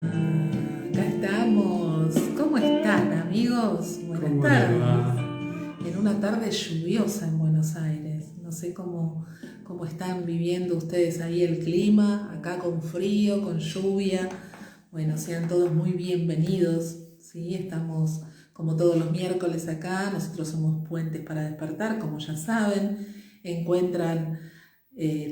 Acá estamos. ¿Cómo están, amigos? Buenas ¿Cómo les tardes. va? En una tarde lluviosa en Buenos Aires. No sé cómo están viviendo ustedes ahí el clima, acá con frío, con lluvia. Bueno, sean todos muy bienvenidos. ¿Sí? Estamos como todos los miércoles acá. Nosotros somos Puentes para Despertar, como ya saben. Encuentran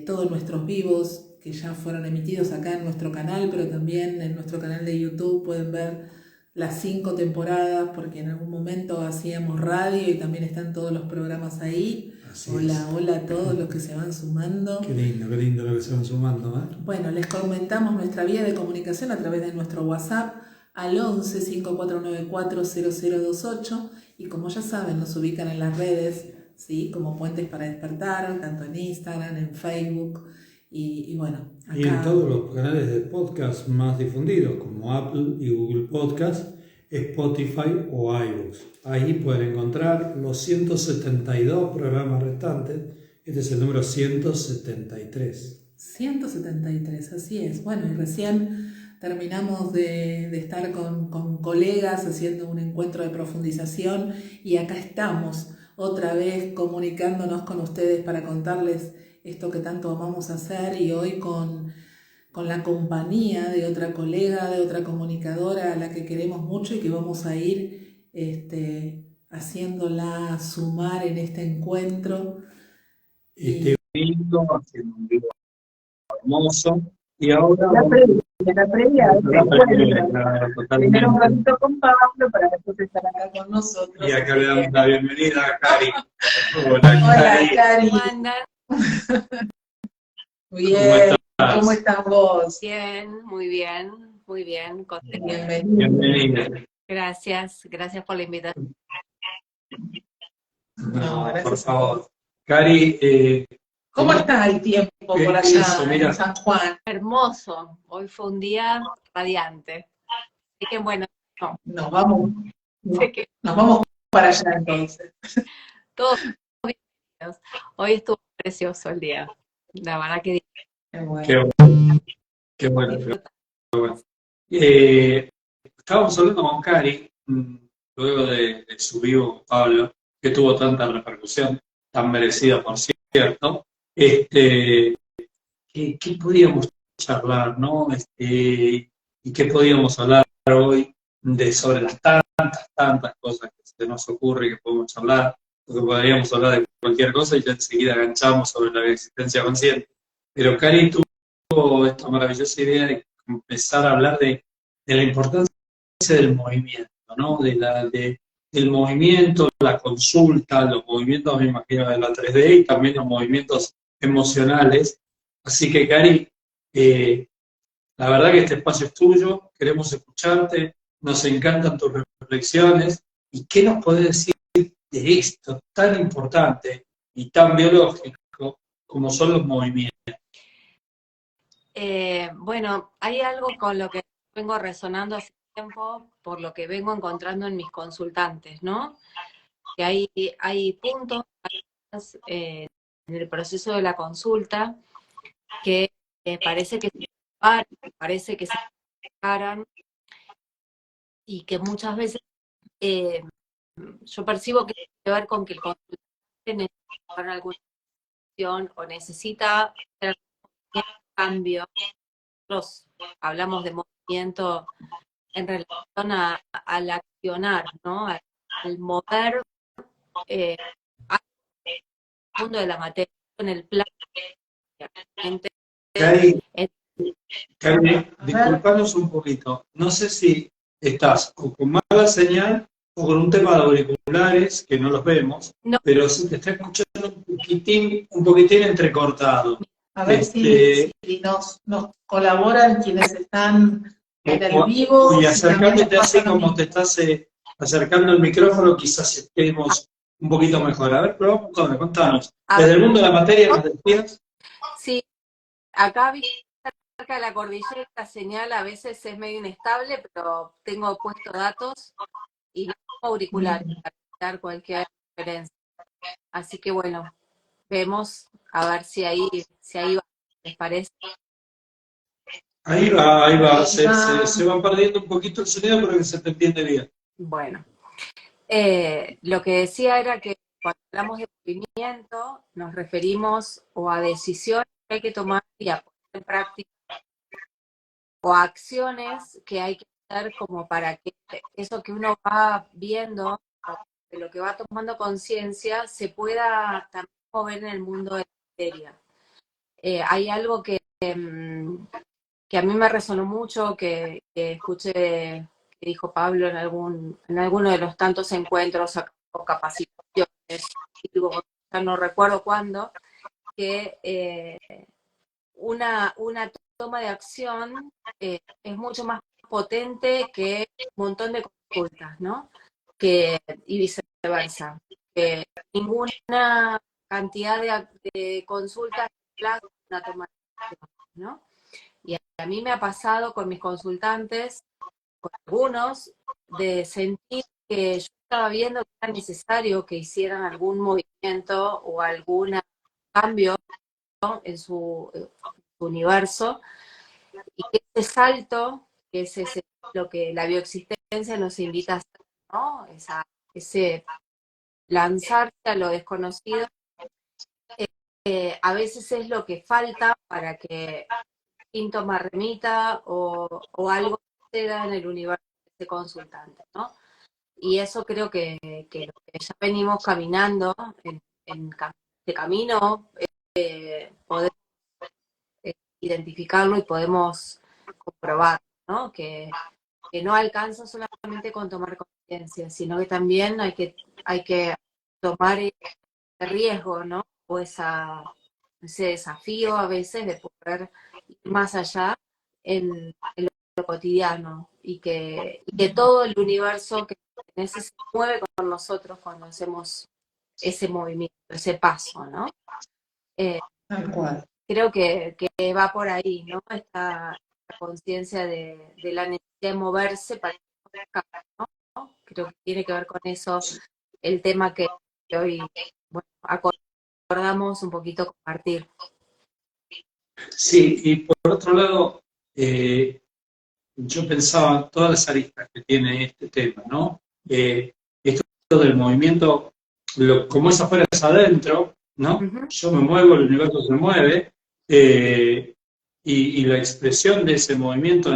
todos nuestros vivos que ya fueron emitidos acá en nuestro canal, pero también en nuestro canal de YouTube pueden ver las 5 temporadas, porque en algún momento hacíamos radio y también están todos los programas ahí. Así Hola, es. hola a todos los que se van sumando. Qué lindo lo que se van sumando, ¿eh? Bueno, les comentamos nuestra vía de comunicación a través de nuestro WhatsApp al 11 5494 0028 y como ya saben nos ubican en las redes, ¿sí? Como Puentes para Despertar, tanto en Instagram, en Facebook y bueno, Y en acá. todos los canales de podcast más difundidos, como Apple y Google Podcast, Spotify o iVoox. Ahí pueden encontrar los 172 programas restantes. Este es el número 173. 173, así es. Bueno, y recién terminamos de estar con colegas haciendo un encuentro de profundización y acá estamos otra vez comunicándonos con ustedes para contarles esto que tanto vamos a hacer y hoy con la compañía de otra colega, de otra comunicadora a la que queremos mucho y que vamos a ir haciéndola sumar en este encuentro. Este Y lindo, haciendo un video hermoso. Y ahora La vamos previa, la previa de este a encuentro. Primero un totalmente. ratito con Pablo para después estar acá con Y nosotros. acá Así le damos que, la bienvenida a Cari. Hola, hola, Cari. Cari. ¿Cómo andan? ¿Cómo Bien, ¿cómo estás? estás vos? Bien, muy bien, contenta. Bienvenido. Bienvenida. Gracias, gracias por la invitación. No, No, por gracias a vos. favor. Cari, ¿Cómo está el tiempo por eso, allá en mira, San Juan? Hermoso, hoy fue un día radiante. Así que bueno, no, Nos vamos, sé que nos vamos para allá entonces. todos bienvenidos. Hoy estuvo precioso el día. La verdad que Qué qué, bueno. qué bueno. disfruta. Eh, Estábamos hablando con Cari, luego de su vivo con Pablo, que tuvo tanta repercusión, tan merecida, por cierto. Este, ¿qué podíamos charlar, no? ¿Y qué podíamos hablar hoy sobre las tantas cosas que se nos ocurre que podemos charlar? Porque podríamos hablar de cualquier cosa y ya enseguida enganchamos sobre la existencia consciente. Pero Cari tuvo esta maravillosa idea de empezar a hablar de la importancia del movimiento, ¿no? Del movimiento, la consulta, los movimientos, me imagino, de la 3D y también los movimientos emocionales. Así que, Cari, eh, la verdad que este espacio es tuyo, queremos escucharte, nos encantan tus reflexiones. ¿Y qué nos podés decir de esto tan importante y tan biológico como son los movimientos? Bueno, hay algo con lo que vengo resonando hace tiempo, por lo que vengo encontrando en mis consultantes, ¿no? Que hay puntos en el proceso de la consulta que parece que se separan, parece que se separan y que muchas veces eh, yo percibo que tiene que ver con que el consultante necesita alguna acción o necesita hacer algún cambio. Nosotros hablamos de movimiento en relación al accionar, ¿no? Al mover eh, al mundo de la materia en el plano realmente, Cari, en- Carmen, A ver, disculpanos un poquito. No sé si estás o con mala señal o con un tema de auriculares, que no los vemos, no, pero se te está escuchando un poquitín entrecortado. a ver Este, si nos colaboran quienes están en el vivo, y si también les acercándote así pasa lo como te mismo. estás acercando el micrófono, quizás estemos un poquito mejor. A ver, probamos, contanos. a Desde ver, el mundo de la materia nos decías. sí, acá cerca de la cordillera la señal a veces es medio inestable, pero tengo puesto datos y no tengo auriculares Bien. para evitar cualquier diferencia. Así que bueno, vemos a ver si ahí va, ¿les parece? ahí va. Ahí va. Se va perdiendo un poquito el sonido, pero que se te entiende bien. Bueno, lo que decía era que cuando hablamos de movimiento nos referimos o a decisiones que hay que tomar y a poner en práctica o a acciones que hay que hacer como para que eso que uno va viendo, de lo que va tomando conciencia, se pueda también mover en el mundo de la materia. Hay algo que a mí me resonó mucho, que escuché que dijo Pablo en alguno de los tantos encuentros o capacitaciones, digo, ya no recuerdo cuándo, que una toma de acción es mucho más potente que un montón de consultas, ¿no? Y viceversa. Que ninguna cantidad de consultas reemplaza una toma de acción, ¿no? Y a mí me ha pasado con mis consultantes, con algunos, de sentir que yo estaba viendo que era necesario que hicieran algún movimiento o algún cambio, ¿no?, en su universo, y que ese salto, que es lo que la bioexistencia nos invita a hacer, ¿no? Ese lanzarse a lo desconocido, a veces es lo que falta para que síntoma remita o algo suceda en el universo de este consultante, ¿no? Y eso creo que lo que ya venimos caminando en este camino, podemos identificarlo y podemos comprobar, ¿no? Que no alcanza solamente con tomar conciencia, sino que también hay que tomar ese riesgo, ¿no? O ese desafío a veces de poder ir más allá en lo cotidiano y que todo el universo que pertenece se mueve con nosotros cuando hacemos ese movimiento, ese paso, ¿no? Tal cual. Creo que va por ahí, ¿no? Esta conciencia de la necesidad de moverse para cambiar, ¿no? Creo que tiene que ver con eso el tema que hoy, bueno, acordamos un poquito compartir. Sí, y por otro lado, yo pensaba en todas las aristas que tiene este tema, ¿no? Esto del movimiento, como es afuera es adentro, ¿no? Uh-huh. Yo me muevo, el universo se mueve, eh, y la expresión de ese movimiento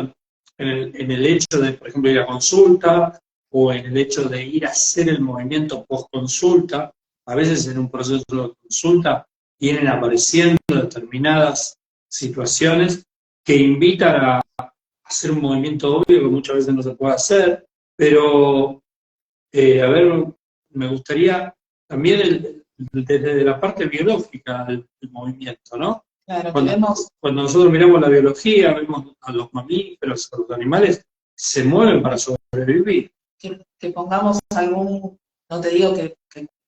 en el hecho de, por ejemplo, ir a consulta o en el hecho de ir a hacer el movimiento post consulta, a veces en un proceso de consulta vienen apareciendo determinadas situaciones que invitan a hacer un movimiento obvio que muchas veces no se puede hacer, pero a ver, me gustaría también desde la parte biológica del movimiento, ¿no? Claro, Cuando nosotros miramos la biología, vemos a los mamíferos, a los animales, se mueven para sobrevivir. que pongamos algún, no te digo que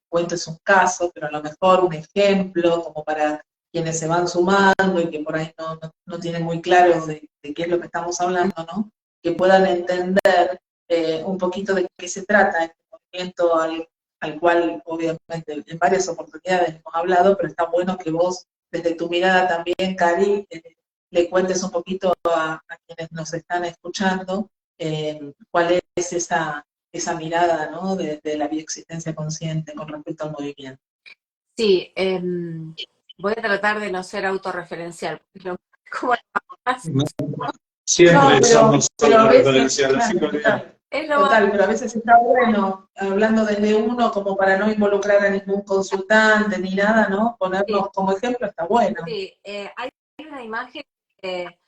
cuentes un caso, pero a lo mejor un ejemplo, como para quienes se van sumando y que por ahí no tienen muy claro de qué es lo que estamos hablando, ¿no? Que puedan entender un poquito de qué se trata este movimiento al cual obviamente en varias oportunidades hemos hablado, pero está bueno que vos, desde tu mirada también, Cari, le cuentes un poquito a quienes nos están escuchando cuál es esa mirada, ¿no?, de la bioexistencia consciente con respecto al movimiento. Sí, voy a tratar de no ser autorreferencial, pero como Siempre somos pero a veces, autorreferenciales. claro, total, pero a veces está bueno, hablando desde uno, como para no involucrar a ningún consultante ni nada, ¿no? Ponernos como ejemplo está bueno. Sí, hay una imagen que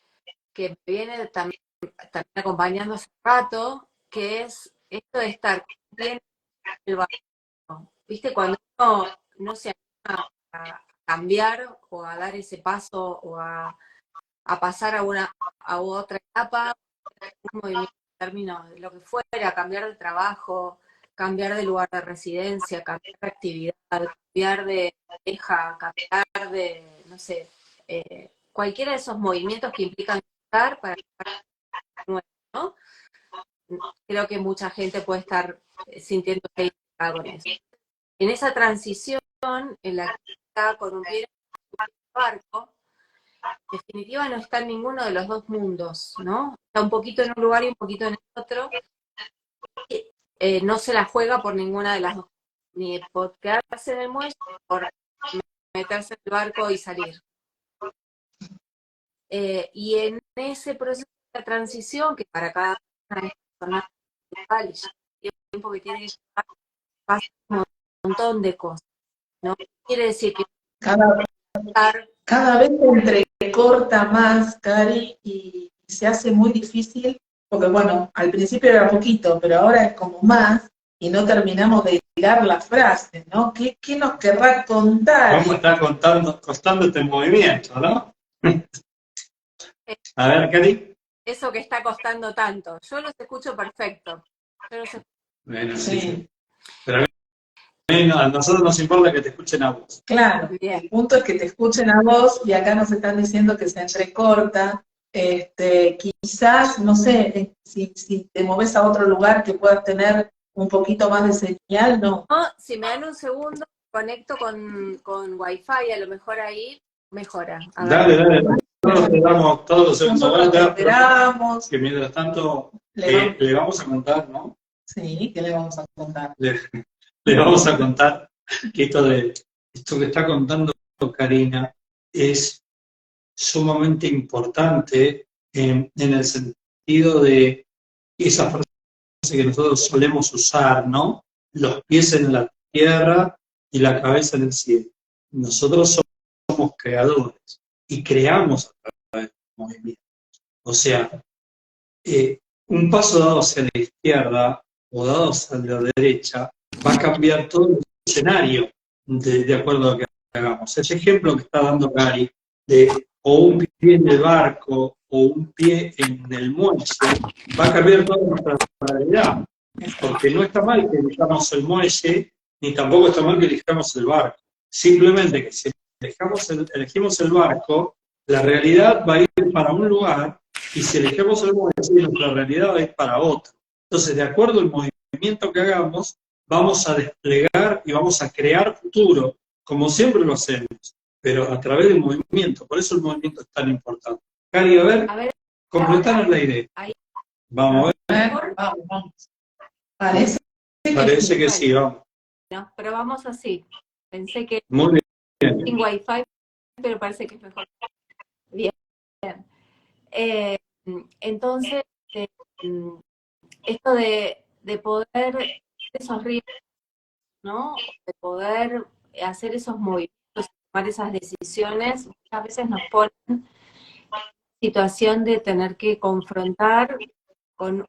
me viene también acompañando hace rato, que es esto de estar bien en el barrio. ¿Viste? Cuando uno no se anima a cambiar o a dar ese paso o a pasar a otra etapa, un movimiento término de lo que fuera, cambiar de trabajo, cambiar de lugar de residencia, cambiar de actividad, cambiar de pareja, cambiar de, no sé, cualquiera de esos movimientos que implican estar para estar nuevo, ¿no? Creo que mucha gente puede estar sintiéndose identificada con eso. En esa transición en la que está con un pie en el barco, definitiva no está en ninguno de los dos mundos, ¿no? Está un poquito en un lugar y un poquito en el otro. No se la juega por ninguna de las dos, ni por quedarse en el muelle, ni por meterse en el barco y salir. Y en ese proceso de transición, que para cada persona es personal y el tiempo que tiene que llevar, pasa un montón de cosas, ¿no? Quiere decir que Cada vez se entrecorta más, Cari, y se hace muy difícil, porque bueno, al principio era poquito, pero ahora es como más, y no terminamos de hilar la frase, ¿no? ¿Qué nos querrá contar? Vamos a estar costando este movimiento, ¿no? A ver, Cari. eso que está costando tanto. Yo los escucho perfecto. Bueno, sí. Pero a nosotros nos importa que te escuchen a vos. Claro, Bien. el punto es que te escuchen a vos, y acá nos están diciendo que se entrecorta. Quizás, no sé, si te moves a otro lugar que puedas tener un poquito más de señal, ¿no? No, si me dan un segundo, conecto con Wi-Fi, a lo mejor ahí mejora. A ver. Dale. Nosotros te damos todos los segundos. Nosotros te esperamos. Que mientras tanto le vamos a contar, ¿no? Sí, ¿qué le vamos a contar? Le vamos a contar que esto que está contando Karina es sumamente importante en el sentido de esa frase que nosotros solemos usar, ¿no? Los pies en la tierra y la cabeza en el cielo. Nosotros somos creadores y creamos a través del movimiento. O sea, un paso dado hacia la izquierda o dado hacia la derecha va a cambiar todo el escenario de acuerdo a lo que hagamos. Ese ejemplo que está dando Gary de o un pie en el barco o un pie en el muelle va a cambiar toda nuestra realidad. Porque no está mal que elijamos el muelle, ni tampoco está mal que elijamos el barco. Simplemente que si elegimos el barco, la realidad va a ir para un lugar, y si elegimos el muelle, nuestra realidad va a ir para otro. Entonces, de acuerdo al movimiento que hagamos, vamos a desplegar y vamos a crear futuro, como siempre lo hacemos, pero a través del movimiento. Por eso el movimiento es tan importante. Cari, a ver, completanos la idea. Vamos a ver. Vamos. Parece que sí, vamos. No, pero vamos así. Pensé que muy bien. sin Wi-Fi, pero parece que es mejor. Bien. Entonces, esto de poder esos riesgos, ¿no? De poder hacer esos movimientos, tomar esas decisiones, muchas veces nos ponen en situación de tener que confrontar con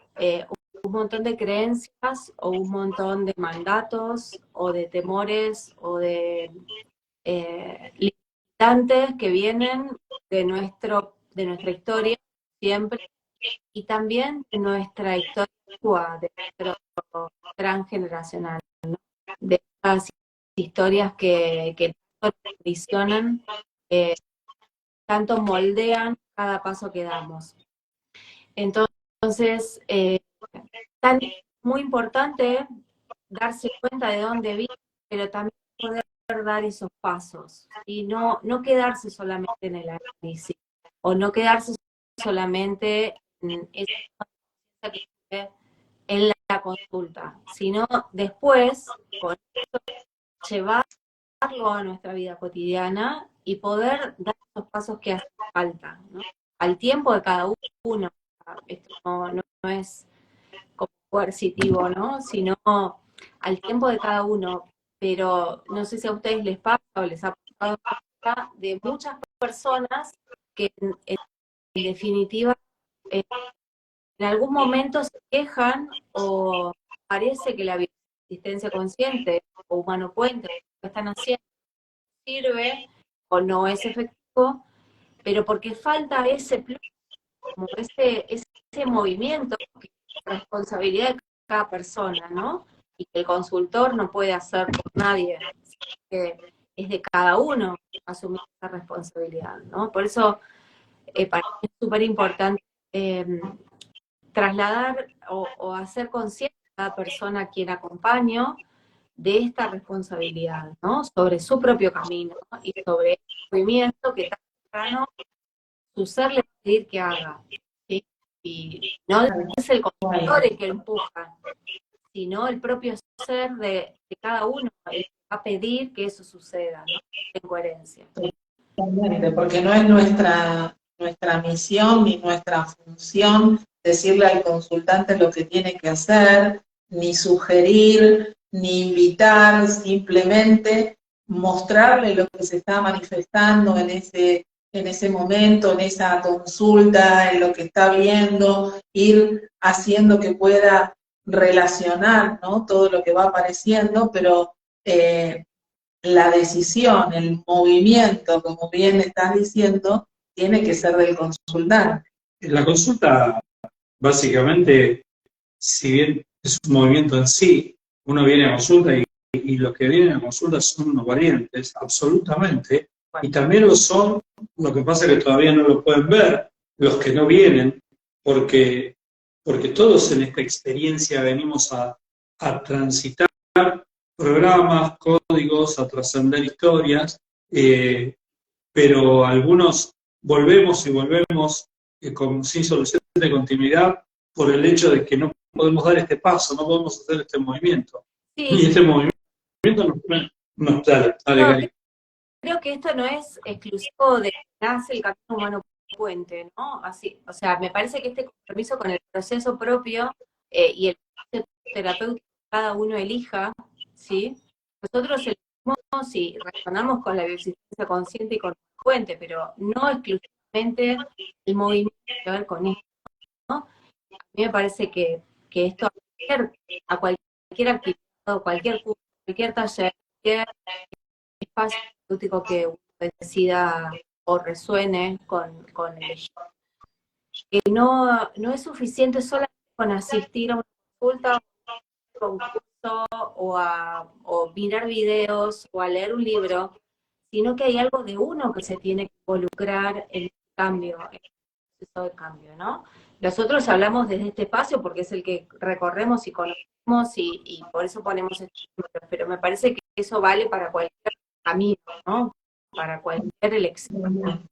un montón de creencias o un montón de mandatos o de temores o de limitantes que vienen de nuestra historia siempre, y también de nuestra historia, de nuestro transgeneracional, ¿no? De esas historias que tanto nos condicionan, tanto moldean cada paso que damos. Entonces, tan muy importante darse cuenta de dónde viene, pero también poder dar esos pasos y no quedarse solamente en el análisis o no quedarse solamente en en la consulta, sino después con esto, llevarlo a nuestra vida cotidiana y poder dar esos pasos que hacen falta, ¿no? Al tiempo de cada uno. Esto no es como coercitivo, ¿no? Sino al tiempo de cada uno. Pero no sé si a ustedes les pasa o les ha pasado de muchas personas que en definitiva en algún momento se quejan o parece que la existencia consciente o humano puente que están haciendo sirve o no es efectivo, pero porque falta ese plus, como ese movimiento, que es responsabilidad de cada persona, ¿no? Y que el consultor no puede hacer por nadie, que es de cada uno asumir esa responsabilidad, ¿no? Por eso para mí es súper importante trasladar o hacer consciente a cada persona a quien acompaño de esta responsabilidad, ¿no? Sobre su propio camino, ¿no? Y sobre el movimiento que tan temprano su ser le va a pedir que haga, ¿sí? Y no es el consultor el que empuja, sino el propio ser de cada uno, el que va a pedir que eso suceda, ¿no? En coherencia. Porque no es nuestra misión ni nuestra función decirle al consultante lo que tiene que hacer, ni sugerir, ni invitar, simplemente mostrarle lo que se está manifestando en ese momento, en esa consulta, en lo que está viendo, ir haciendo que pueda relacionar, ¿no?, todo lo que va apareciendo, pero la decisión, el movimiento, como bien estás diciendo, tiene que ser del consultante. La consulta, básicamente, si bien es un movimiento en sí, uno viene a consulta y los que vienen a consulta son unos valientes, absolutamente, y también lo son, lo que pasa es que todavía no lo pueden ver, los que no vienen, porque todos en esta experiencia venimos a transitar programas, códigos, a trascender historias, pero algunos volvemos y volvemos sin solución de continuidad por el hecho de que no podemos dar este paso, no podemos hacer este movimiento. Sí. Y este movimiento nos dale, Gary. Creo que esto no es exclusivo de que nace el camino humano puente, ¿no? Así, o sea, me parece que este compromiso con el proceso propio y el proceso terapéutico que cada uno elija, ¿sí? Nosotros elegimos y razonamos con la bioexistencia consciente y con el puente, pero no exclusivamente el movimiento que ver con esto, ¿no? A mí me parece que esto a cualquier actividad, cualquier curso, cualquier taller, cualquier espacio terapéutico que uno decida o resuene con elegir. Que no es suficiente solamente con asistir a una consulta, a un curso, o mirar videos, o a leer un libro, sino que hay algo de uno que se tiene que involucrar en el cambio, en el proceso de cambio, ¿no? Nosotros hablamos desde este espacio porque es el que recorremos y conocemos y por eso ponemos este ejemplo, pero me parece que eso vale para cualquier camino, ¿no? Para cualquier elección.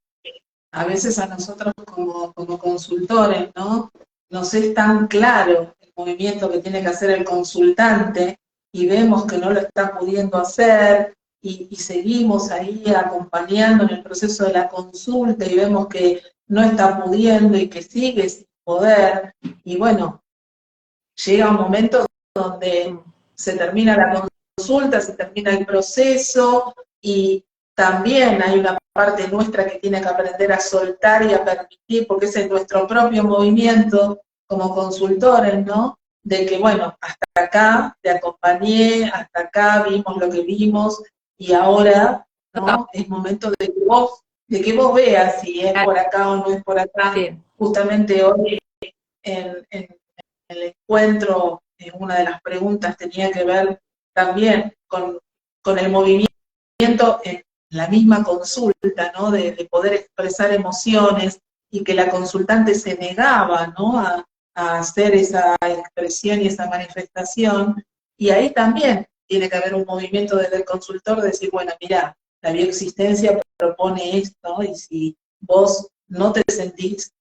A veces a nosotros como consultores, ¿no?, nos es tan claro el movimiento que tiene que hacer el consultante y vemos que no lo está pudiendo hacer y seguimos ahí acompañando en el proceso de la consulta y vemos que no está pudiendo y que sigue sin poder. Y bueno, llega un momento donde se termina la consulta, se termina el proceso y también hay una parte nuestra que tiene que aprender a soltar y a permitir, porque ese es nuestro propio movimiento como consultores, ¿no? De que, bueno, hasta acá te acompañé, hasta acá vimos lo que vimos, y ahora, ¿no?, es momento de que vos veas si es por acá o no es por acá. Sí. Justamente hoy en el encuentro, una de las preguntas tenía que ver también con el movimiento en la misma consulta, ¿no?, de poder expresar emociones, y que la consultante se negaba, ¿no?, a hacer esa expresión y esa manifestación, y ahí también tiene que haber un movimiento desde el consultor de decir, bueno, mira, la bioexistencia propone esto, y si vos no te sentís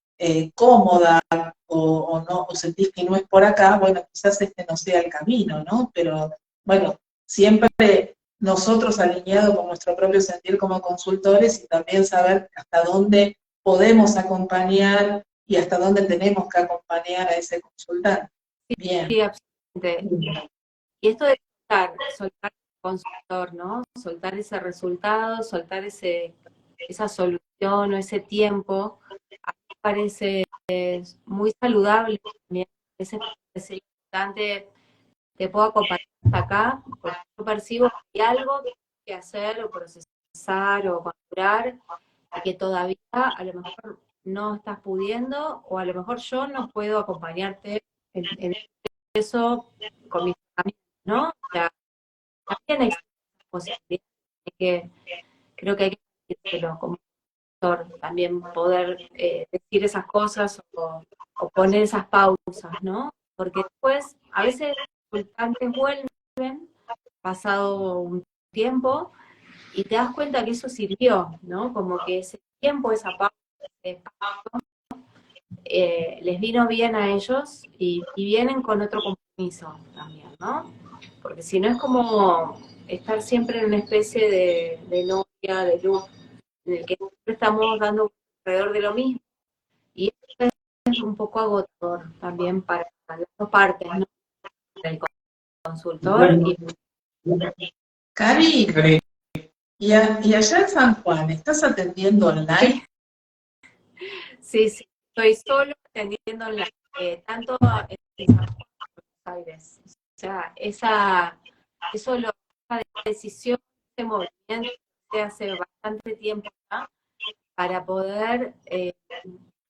cómoda o no, o sentís que no es por acá, bueno, quizás este no sea el camino, ¿no? Pero bueno, siempre nosotros alineados con nuestro propio sentir como consultores y también saber hasta dónde podemos acompañar y hasta dónde tenemos que acompañar a ese consultante. Bien. Sí, absolutamente. Y esto de soltar el consultor, ¿no? Soltar ese resultado, soltar esa solución o ese tiempo, a mí me parece muy saludable también. Es importante, te puedo acompañar hasta acá, porque yo percibo que hay algo que hay que hacer o procesar o madurar, y que todavía a lo mejor no estás pudiendo, o a lo mejor yo no puedo acompañarte en eso con mis amigos, ¿no? O sea, también existe esa posibilidad de que creo que hay que decírselo como doctor, también poder decir esas cosas o poner esas pausas, ¿no? Porque después, a veces los consultantes vuelven, pasado un tiempo, y te das cuenta que eso sirvió, ¿no? Como que ese tiempo, esa pausa, les vino bien a ellos y vienen con otro compromiso también, ¿no? Porque si no es como estar siempre en una especie de novia, de loop, en el que siempre estamos dando alrededor de lo mismo. Y eso es un poco agotador también para las dos partes, ¿no? El consultor y... Cari, y allá en San Juan, ¿estás atendiendo online? Sí, sí, estoy solo atendiendo tanto en San Juan como en Buenos Aires. O sea, esa decisión, ese movimiento se hace bastante tiempo ya para poder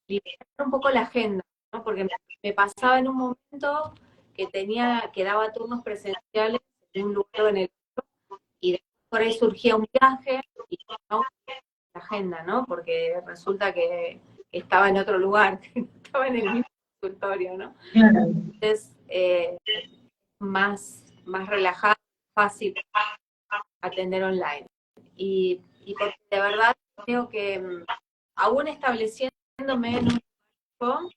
liberar un poco la agenda, ¿no? Porque me pasaba en un momento que daba turnos presenciales en un lugar o en el otro, y después por ahí surgía un viaje y no la agenda, ¿no? Porque resulta que estaba en otro lugar, estaba en el mismo consultorio, ¿no? Claro. Entonces, más relajado, fácil atender online. Y porque de verdad creo que aún estableciéndome en un grupo,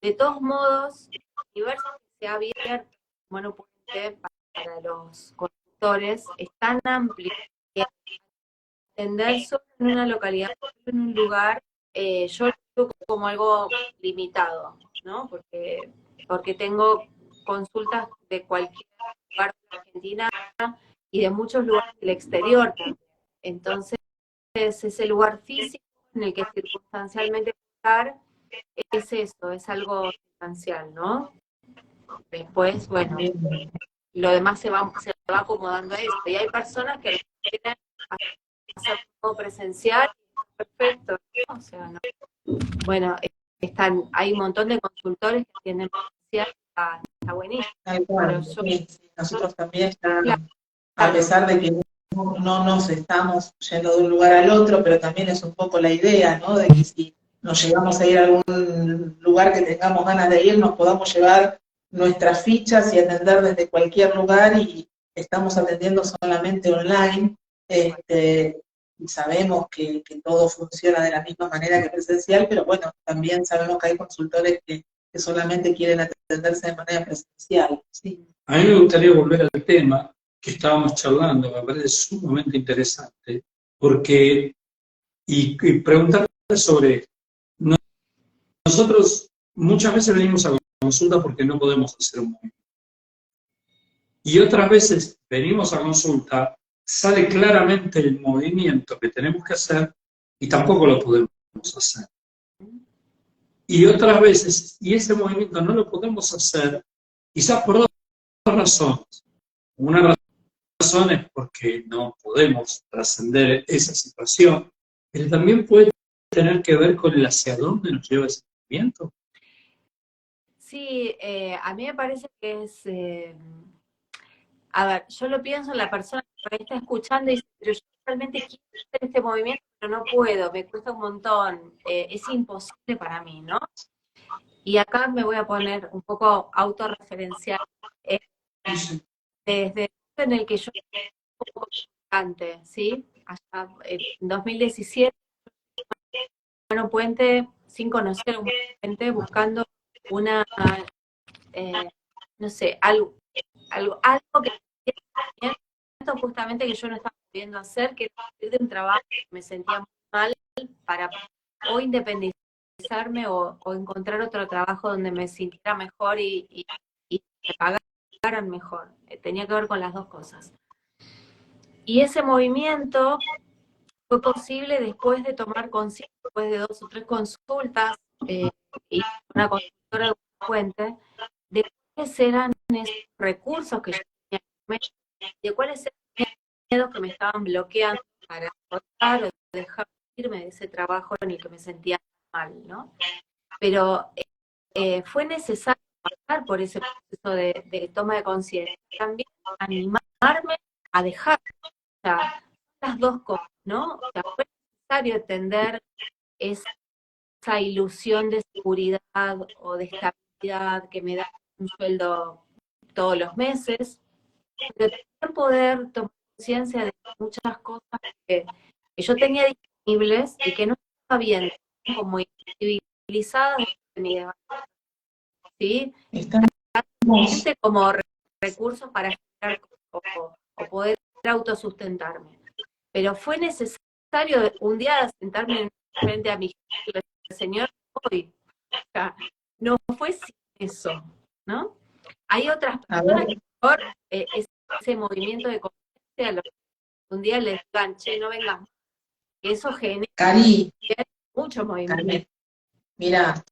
de todos modos, el universo que se ha abierto como no puente para los consultores es tan amplio que atender solo en una localidad, solo en un lugar, yo lo veo como algo limitado, ¿no? Porque tengo consultas de cualquier lugar de Argentina y de muchos lugares del exterior también. Entonces, ese lugar físico en el que circunstancialmente estar es eso, es algo sustancial, ¿no? Después, bueno, lo demás se va acomodando a eso. Y hay personas que quieren hacer todo presencial, perfecto, ¿no? O sea, no. Bueno, hay un montón de consultores que tienen presencial, está buenísimo. Tal cual, Pero yo, sí, sí. Nosotros también, claro, a pesar de que no nos estamos yendo de un lugar al otro, pero también es un poco la idea, ¿no? De que si nos llegamos a ir a algún lugar que tengamos ganas de ir, nos podamos llevar nuestras fichas y atender desde cualquier lugar, y estamos atendiendo solamente online. Y sabemos que todo funciona de la misma manera que presencial, pero bueno, también sabemos que hay consultores que solamente quieren atenderse de manera presencial. Sí. A mí me gustaría volver al tema que estábamos charlando, me parece sumamente interesante, porque, y preguntarte sobre esto. Nosotros muchas veces venimos a consulta porque no podemos hacer un movimiento. Y otras veces venimos a consulta, sale claramente el movimiento que tenemos que hacer y tampoco lo podemos hacer. Y otras veces, y ese movimiento no lo podemos hacer, quizás por dos razones. Una razón es porque no podemos trascender esa situación, pero también puede tener que ver con el hacia dónde nos lleva ese movimiento. sí, a mí me parece que es... a ver, yo lo pienso en la persona que por ahí está escuchando y dice, pero yo realmente quiero hacer este movimiento, pero no puedo, me cuesta un montón, es imposible para mí, ¿no? Y acá me voy a poner un poco autorreferencial. Eh, Desde el momento en el que yo un poco antes, ¿sí? Allá en 2017, Bueno Puente, sin conocer un puente, buscando una, no sé, algo que justamente que yo no estaba pudiendo hacer, que era salir de un trabajo que me sentía muy mal para o independizarme o encontrar otro trabajo donde me sintiera mejor y me pagaran mejor. Tenía que ver con las dos cosas. Y ese movimiento fue posible después de tomar conciencia, después de 2 o 3 consultas, y una consultora de una fuente, de cuáles eran esos recursos que yo tenía, de cuáles eran los miedos que me estaban bloqueando para cortar o dejar irme de ese trabajo en el que me sentía mal, ¿no? Pero fue necesario pasar por ese proceso de toma de conciencia, también animarme a dejar, o sea, las dos cosas, ¿no? O sea, fue necesario entender esa ilusión de seguridad o de estabilidad que me da un sueldo todos los meses, pero también poder tomar conciencia de muchas cosas que yo tenía disponibles y que no estaba viendo, como invisibilizadas de mi debate, ¿sí? Estamos, Gente como recursos para generar o poder autosustentarme. Pero fue necesario un día sentarme frente a mi jefe y decir, señor, hoy, o sea, no fue sin eso, ¿no? Hay otras a personas ver, que mejor ese movimiento de conciencia, un día les digan, che, no vengas más. Eso genera Cari, mucho movimiento. Cari, mira,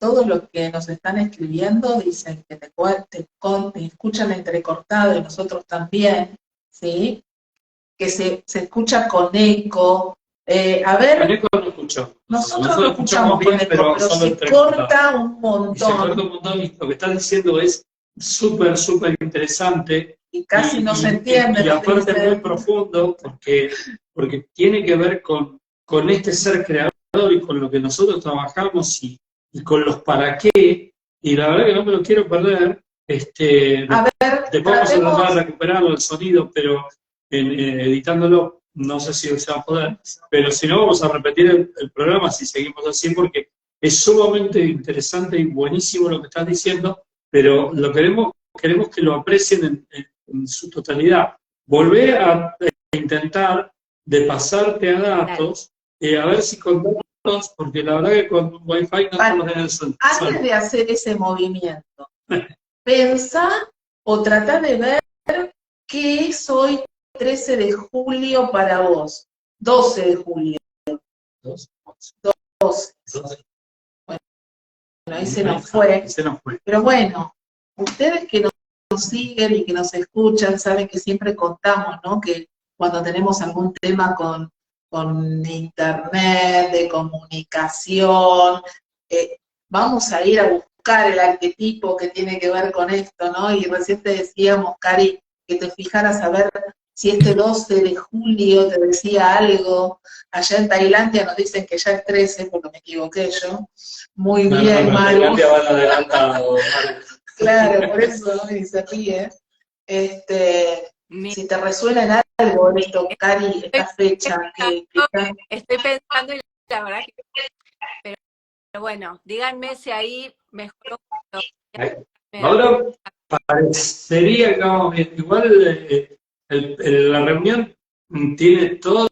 todos los que nos están escribiendo dicen que te escuchan entrecortado y nosotros también, ¿sí? Que se escucha con eco. A ver, Con eco no escucho. nosotros lo escuchamos con bien, eco, pero solo se entrecortado. corta un Y se corta montón un montón y lo que estás diciendo es súper, súper interesante y casi no se entiende y lo que aparte dice. muy profundo porque tiene que ver con este ser creador y con lo que nosotros trabajamos y con los para qué, y la verdad que no me lo quiero perder. A ver, Después vamos a tratar de tratemos, recuperarlo el sonido, pero editándolo no sé si se va a poder, pero si no vamos a repetir el programa si seguimos así, porque es sumamente interesante y buenísimo lo que estás diciendo, pero queremos que lo aprecien en su totalidad. Volver a intentar de pasarte a datos, a ver si con datos, porque la verdad que con Wi-Fi no estamos en el sol. antes de hacer ese movimiento, pensá o tratá de ver qué es hoy 13 de julio para vos, 12 de julio, 12. Bueno, ahí se nos fue. Pero bueno, ustedes que nos siguen y que nos escuchan saben que siempre contamos, ¿no? Que cuando tenemos algún tema con internet, de comunicación, vamos a ir a buscar el arquetipo que tiene que ver con esto, ¿no? Y recién te decíamos, Cari, que te fijaras a ver si este 12 de julio te decía algo. Allá en Tailandia nos dicen que ya es 13, porque me equivoqué yo. Muy bien, Maru. Tailandia van adelantado. Claro, por eso, ¿no? Y se ríe. Si te resuena en algo esto, Cari, esta fecha que está... Estoy pensando y la verdad que... Pero bueno, díganme si ahí mejoró. Ahora parecería que vamos bien. Igual la reunión tiene toda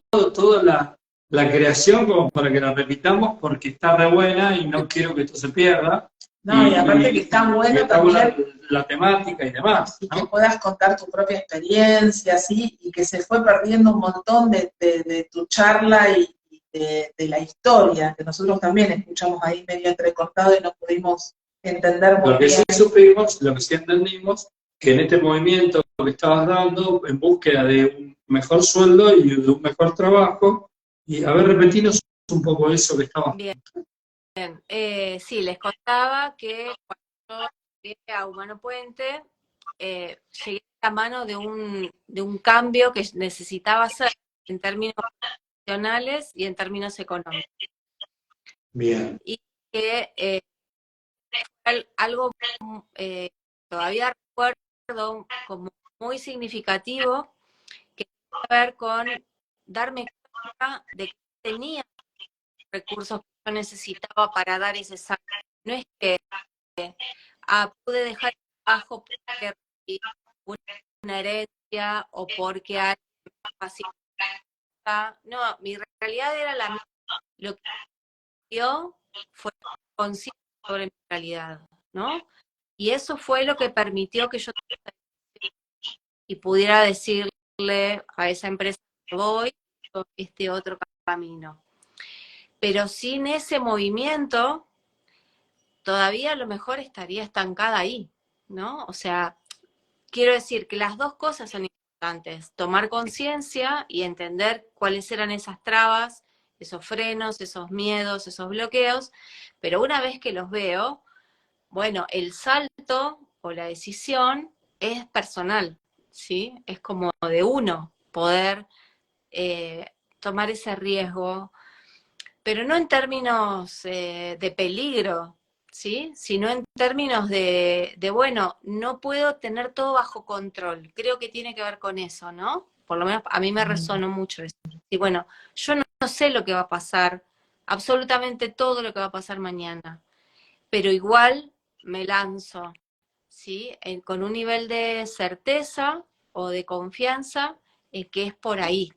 la creación como para que la repitamos porque está re buena y no quiero que esto se pierda. No, y aparte que está bueno está buena también la temática y demás, y ¿no? que puedas contar tu propia experiencia, ¿sí? Y que se fue perdiendo un montón de tu charla y de la historia, que nosotros también escuchamos ahí medio entrecortado y no pudimos entender muy Lo que bien. sí supimos, lo que sí entendimos, que en este movimiento que estabas dando en búsqueda de un mejor sueldo y de un mejor trabajo, y a ver, repetirnos un poco eso que estabas. Bien. Sí, les contaba que cuando llegué a Humano Puente, llegué a la mano de un cambio que necesitaba hacer en términos profesionales y en términos económicos. Bien. Y que fue algo todavía recuerdo como muy significativo, que tiene que ver con darme cuenta de que tenía recursos que yo necesitaba para dar ese salto. No es que pude dejar el trabajo porque recibí una herencia o porque alguien me facilitaba. No, mi realidad era la misma. Lo que dio fue conciencia sobre mi realidad, ¿no? Y eso fue lo que permitió que yo y pudiera decirle a esa empresa que voy este otro camino. Pero sin ese movimiento, todavía a lo mejor estaría estancada ahí, ¿no? O sea, quiero decir que las dos cosas son importantes, tomar conciencia y entender cuáles eran esas trabas, esos frenos, esos miedos, esos bloqueos, pero una vez que los veo, bueno, el salto o la decisión es personal, ¿sí? Es como de uno poder tomar ese riesgo, pero no en términos de peligro, ¿sí? Sino en términos bueno, no puedo tener todo bajo control. Creo que tiene que ver con eso, ¿no? Por lo menos a mí me resonó mucho eso. Y bueno, yo no sé lo que va a pasar absolutamente todo lo que va a pasar mañana, pero igual me lanzo, ¿sí? Con un nivel de certeza o de confianza que es por ahí.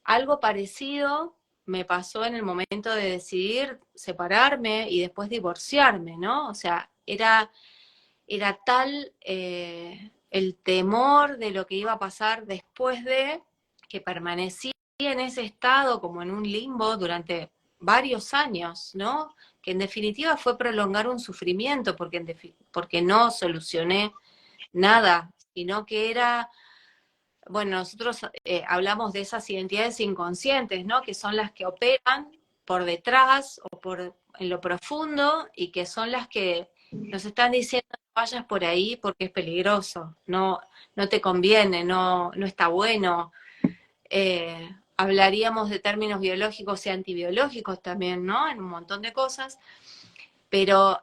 Algo parecido me pasó en el momento de decidir separarme y después divorciarme, ¿no? O sea, era tal el temor de lo que iba a pasar después de que permanecí en ese estado como en un limbo durante varios años, ¿no? Que en definitiva fue prolongar un sufrimiento porque no solucioné nada, sino que era, bueno, nosotros hablamos de esas identidades inconscientes, ¿no? Que son las que operan por detrás o en lo profundo y que son las que nos están diciendo no vayas por ahí porque es peligroso, no te conviene, no está bueno. Hablaríamos de términos biológicos y antibiológicos también, ¿no? En un montón de cosas, pero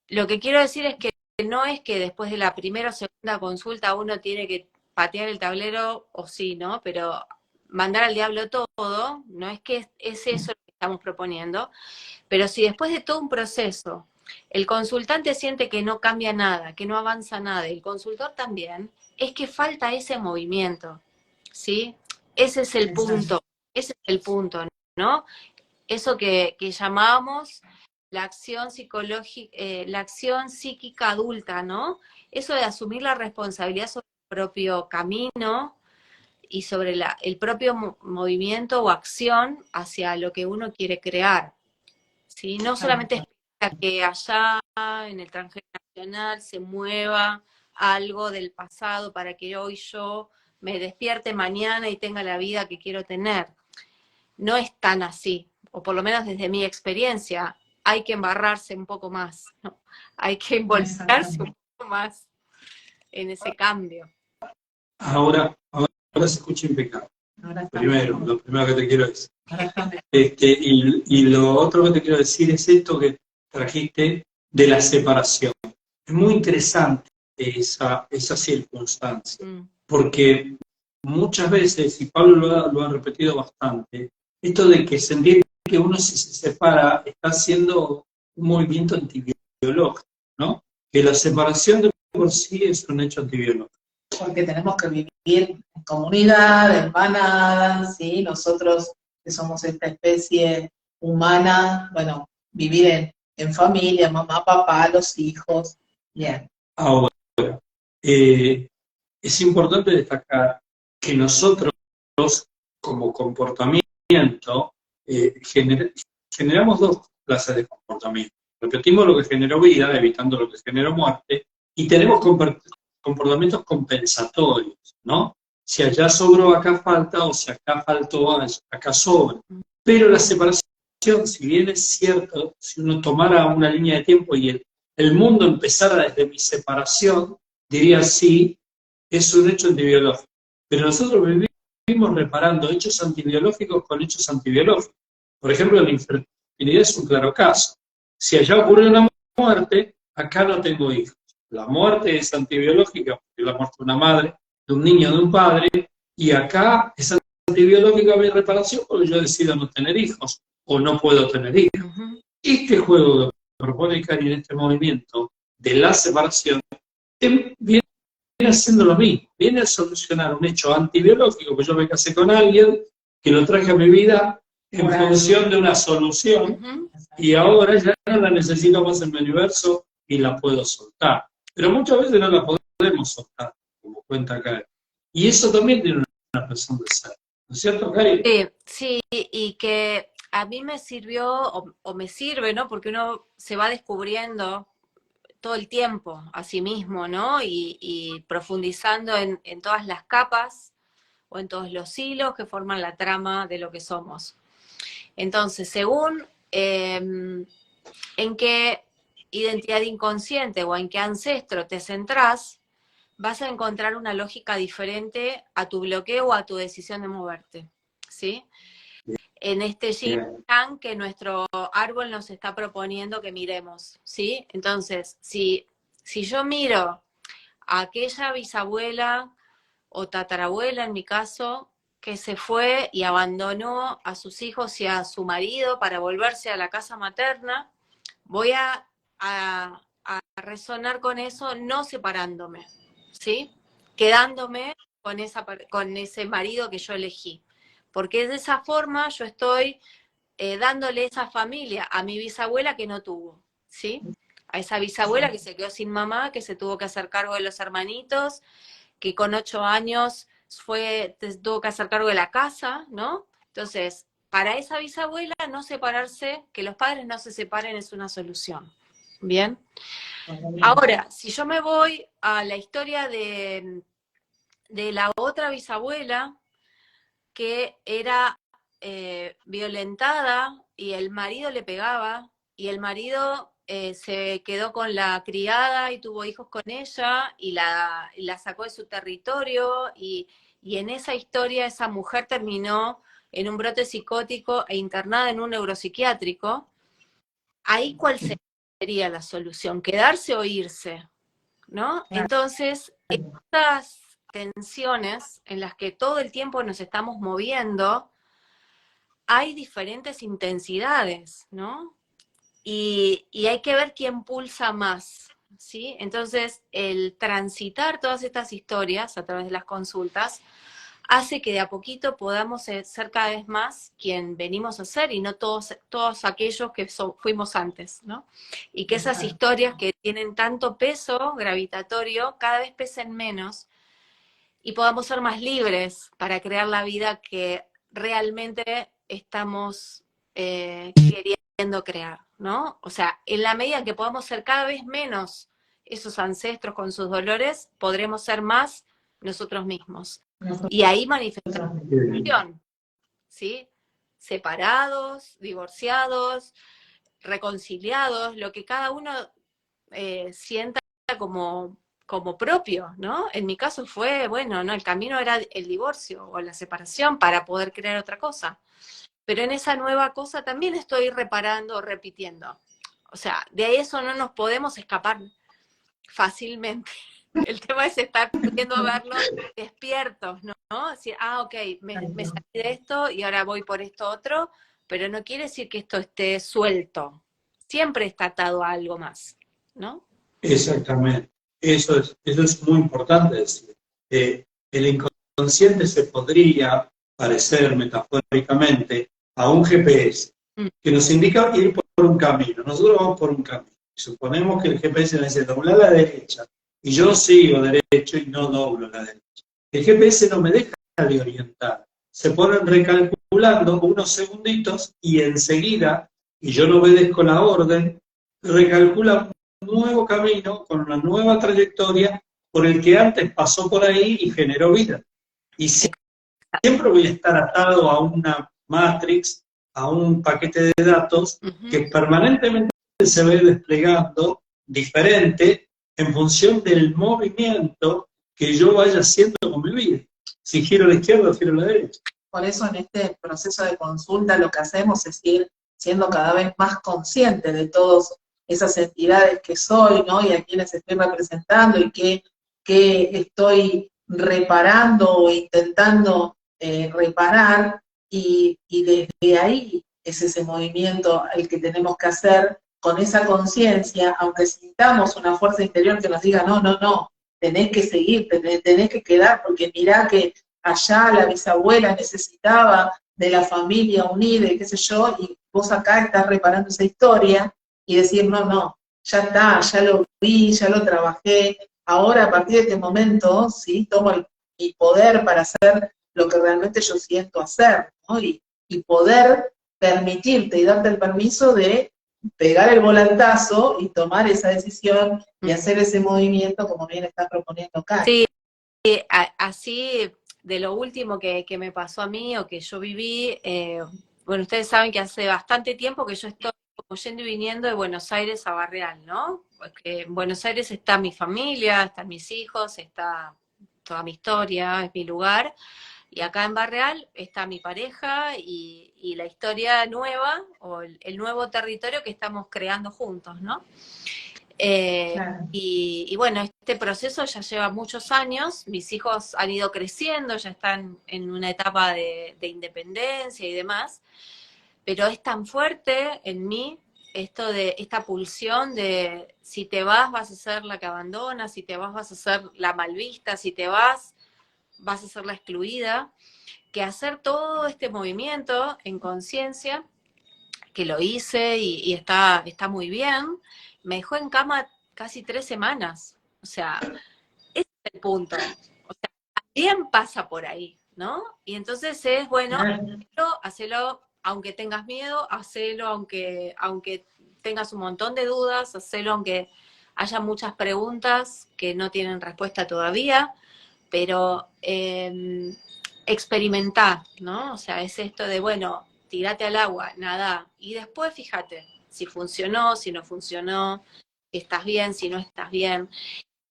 lo que quiero decir es que no es que después de la primera o segunda consulta uno tiene que patear el tablero o sí, ¿no? Pero mandar al diablo todo, no es que es eso lo que estamos proponiendo, pero si después de todo un proceso el consultante siente que no cambia nada, que no avanza nada, y el consultor también, es que falta ese movimiento, ¿sí? Ese es el punto, ese es el punto, ¿no? Eso que llamamos la acción psicológica, la acción psíquica adulta, ¿no? Eso de asumir la responsabilidad sobre el propio camino y sobre el propio movimiento o acción hacia lo que uno quiere crear, ¿sí? No solamente espera que allá en el transgeneracional se mueva algo del pasado para que hoy yo me despierte mañana y tenga la vida que quiero tener. No es tan así, o por lo menos desde mi experiencia, hay que embarrarse un poco más, ¿no? Hay que involucrarse un poco más en ese cambio. Ahora se escucha impecable. Lo primero que te quiero decir. Y lo otro que te quiero decir es esto que trajiste de la separación. Es muy interesante esa circunstancia, porque muchas veces, y Pablo lo ha repetido bastante, esto de que sentir que uno si se separa está haciendo un movimiento antibiológico, ¿no? Que la separación de por sí es un hecho antibiológico. Porque tenemos que vivir en comunidad, en manada, ¿sí? Nosotros que somos esta especie humana, bueno, vivir en familia, mamá, papá, los hijos, bien. Ahora, es importante destacar que nosotros, como comportamiento, generamos dos clases de comportamiento. Repetimos lo que generó vida, evitando lo que generó muerte, y tenemos comportamientos compensatorios, ¿no? Si allá sobró, acá falta, o si acá faltó, acá sobra. Pero la separación, si bien es cierto, si uno tomara una línea de tiempo y el mundo empezara desde mi separación, diría sí, es un hecho antibiológico. Pero nosotros vivimos reparando hechos antibiológicos con hechos antibiológicos. Por ejemplo, la infertilidad es un claro caso. Si allá ocurrió una muerte, acá no tengo hijos. La muerte es antibiológica, porque la muerte de una madre, de un niño, de un padre, y acá es antibiológica mi reparación porque yo decido no tener hijos o no puedo tener hijos. Este juego que propone Cari en este movimiento de la separación viene haciendo lo mismo, viene a solucionar un hecho antibiológico, que yo me casé con alguien, que lo traje a mi vida en función de una solución, y ahora ya no la necesito más en mi universo y la puedo soltar. Pero muchas veces no la podemos soltar, como cuenta Cari. Y eso también tiene una razón de ser. ¿No es cierto, Cari? Sí, y que a mí me sirvió, o me sirve, ¿no? Porque uno se va descubriendo todo el tiempo a sí mismo, ¿no? Y profundizando en todas las capas o en todos los hilos que forman la trama de lo que somos. Entonces, según en qué identidad inconsciente o en qué ancestro te centrás, vas a encontrar una lógica diferente a tu bloqueo o a tu decisión de moverte, ¿sí? En este yin yang que nuestro árbol nos está proponiendo que miremos, ¿sí? Entonces, si yo miro a aquella bisabuela o tatarabuela, en mi caso, que se fue y abandonó a sus hijos y a su marido para volverse a la casa materna, voy a resonar con eso no separándome, ¿sí? Quedándome con ese marido que yo elegí. Porque de esa forma yo estoy dándole esa familia a mi bisabuela que no tuvo, ¿sí? A esa bisabuela que se quedó sin mamá, que se tuvo que hacer cargo de los hermanitos, que con 8 años tuvo que hacer cargo de la casa, ¿no? Entonces, para esa bisabuela no separarse, que los padres no se separen es una solución. ¿Bien? Ahora, si yo me voy a la historia de la otra bisabuela, que era violentada y el marido le pegaba, y el marido se quedó con la criada y tuvo hijos con ella, y la sacó de su territorio, y en esa historia esa mujer terminó en un brote psicótico e internada en un neuropsiquiátrico. Ahí, ¿cuál sería la solución? ¿Quedarse o irse? ¿No? Entonces, estas tensiones en las que todo el tiempo nos estamos moviendo, hay diferentes intensidades, ¿no? Y hay que ver quién pulsa más, ¿sí? Entonces, el transitar todas estas historias a través de las consultas hace que de a poquito podamos ser cada vez más quien venimos a ser y no todos aquellos que fuimos antes, ¿no? Y que esas historias que tienen tanto peso gravitatorio cada vez pesen menos y podamos ser más libres para crear la vida que realmente estamos queriendo crear, ¿no? O sea, en la medida en que podamos ser cada vez menos esos ancestros con sus dolores, podremos ser más nosotros mismos. Y ahí manifestación, ¿sí? Separados, divorciados, reconciliados, lo que cada uno sienta como propio, ¿no? En mi caso fue, bueno, no, el camino era el divorcio o la separación para poder crear otra cosa. Pero en esa nueva cosa también estoy reparando, repitiendo. O sea, de eso no nos podemos escapar fácilmente. El tema es estar pudiendo verlo despiertos, ¿no? Decir, ok, me salí de esto y ahora voy por esto otro, pero no quiere decir que esto esté suelto. Siempre está atado a algo más, ¿no? Exactamente. Eso es muy importante decir. El inconsciente se podría parecer metafóricamente a un GPS que nos indica ir por un camino. Nosotros vamos por un camino. Suponemos que el GPS nos dice doblar a la derecha y yo sigo derecho y no doblo a la derecha. El GPS no me deja de orientar. Se ponen recalculando unos segunditos y enseguida, y yo no obedezco la orden, recalcula nuevo camino, con una nueva trayectoria por el que antes pasó por ahí y generó vida. Y siempre voy a estar atado a una matrix, a un paquete de datos que permanentemente se va a ir desplegando diferente en función del movimiento que yo vaya haciendo con mi vida. Si giro a la izquierda o giro a la derecha. Por eso en este proceso de consulta lo que hacemos es ir siendo cada vez más consciente de todas esas entidades que soy, ¿no? Y a quienes estoy representando y que estoy reparando o intentando reparar, y desde ahí es ese movimiento el que tenemos que hacer con esa conciencia, aunque sintamos una fuerza interior que nos diga, no, no, no, tenés que seguir, tenés que quedar, porque mirá que allá la bisabuela necesitaba de la familia unida y qué sé yo, y vos acá estás reparando esa historia, y decir, no, no, ya está, ya lo vi, ya lo trabajé, ahora a partir de este momento, ¿sí? Tomo mi poder para hacer lo que realmente yo siento hacer, ¿no? Y poder permitirte y darte el permiso de pegar el volantazo y tomar esa decisión y hacer ese movimiento como bien está proponiendo Karen. Sí, así de lo último que me pasó a mí o que yo viví, bueno, ustedes saben que hace bastante tiempo que yo estoy como yendo y viniendo de Buenos Aires a Barreal, ¿no? Porque en Buenos Aires está mi familia, están mis hijos, está toda mi historia, es mi lugar, y acá en Barreal está mi pareja y la historia nueva o el nuevo territorio que estamos creando juntos, ¿no? Claro. Y bueno, este proceso ya lleva muchos años, mis hijos han ido creciendo, ya están en una etapa de independencia y demás, pero es tan fuerte en mí esto de esta pulsión de si te vas a ser la que abandona, si te vas a ser la mal vista, si te vas a ser la excluida, que hacer todo este movimiento en conciencia, que lo hice y está muy bien, me dejó en cama casi 3 semanas. O sea, ese es el punto. O sea, también pasa por ahí, ¿no? Y entonces es, bueno, hacelo aunque tengas miedo, hacelo aunque tengas un montón de dudas, hacelo aunque haya muchas preguntas que no tienen respuesta todavía, pero experimentar, ¿no? O sea, es esto de, bueno, tirate al agua, nada, y después fíjate si funcionó, si no funcionó, si estás bien, si no estás bien.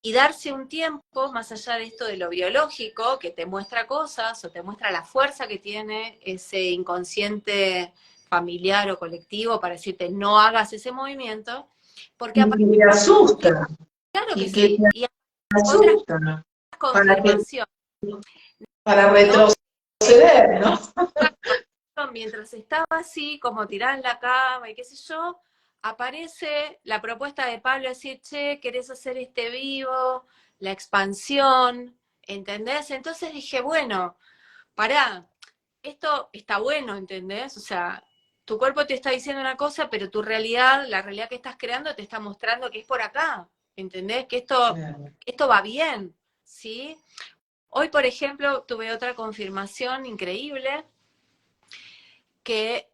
Y darse un tiempo, más allá de esto de lo biológico, que te muestra cosas o te muestra la fuerza que tiene ese inconsciente familiar o colectivo para decirte no hagas ese movimiento, porque Y que te asusta, claro que y que sí, te y hay otras asusta, para que, confirmaciones, para ¿no? retroceder, ¿no? Mientras estaba así, como tirada en la cama y qué sé yo, aparece la propuesta de Pablo de decir, che, ¿querés hacer este vivo? La expansión, ¿entendés? Entonces dije, bueno, pará, esto está bueno, ¿entendés? O sea, tu cuerpo te está diciendo una cosa, pero tu realidad, la realidad que estás creando te está mostrando que es por acá, ¿entendés? Que esto va bien, ¿sí? Hoy, por ejemplo, tuve otra confirmación increíble que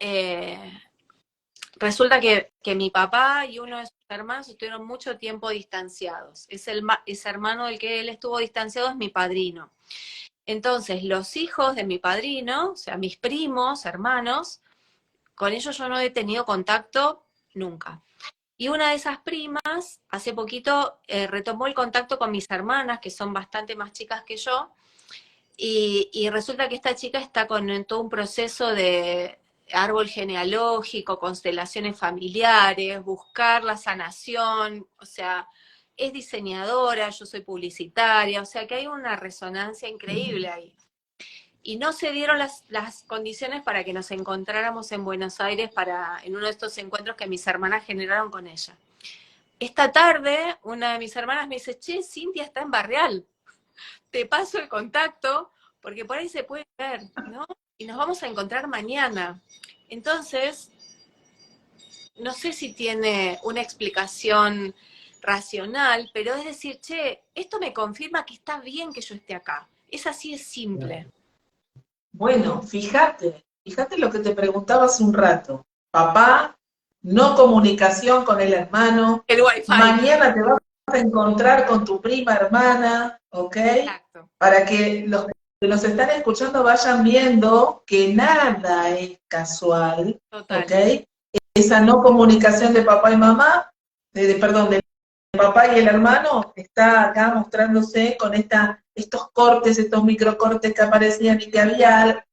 resulta que mi papá y uno de sus hermanos estuvieron mucho tiempo distanciados. Ese hermano del que él estuvo distanciado es mi padrino. Entonces, los hijos de mi padrino, o sea, mis primos, hermanos, con ellos yo no he tenido contacto nunca. Y una de esas primas, hace poquito, retomó el contacto con mis hermanas, que son bastante más chicas que yo, y resulta que esta chica está en todo un proceso de árbol genealógico, constelaciones familiares, buscar la sanación, o sea, es diseñadora, yo soy publicitaria, o sea que hay una resonancia increíble ahí. Y no se dieron las condiciones para que nos encontráramos en Buenos Aires en uno de estos encuentros que mis hermanas generaron con ella. Esta tarde, una de mis hermanas me dice, che, Cintia está en Barreal, te paso el contacto, porque por ahí se puede ver, ¿no? Y nos vamos a encontrar mañana. Entonces, no sé si tiene una explicación racional, pero es decir, che, esto me confirma que está bien que yo esté acá. Es así, es simple. Bueno, fíjate lo que te preguntaba hace un rato. Papá, no comunicación con el hermano. El wifi. Mañana te vas a encontrar con tu prima hermana, ¿ok? Exacto. Para que los que nos están escuchando vayan viendo que nada es casual, Total. ¿ok? Esa no comunicación de papá y mamá, perdón, de papá y el hermano, está acá mostrándose con estos cortes, estos microcortes que aparecían y que había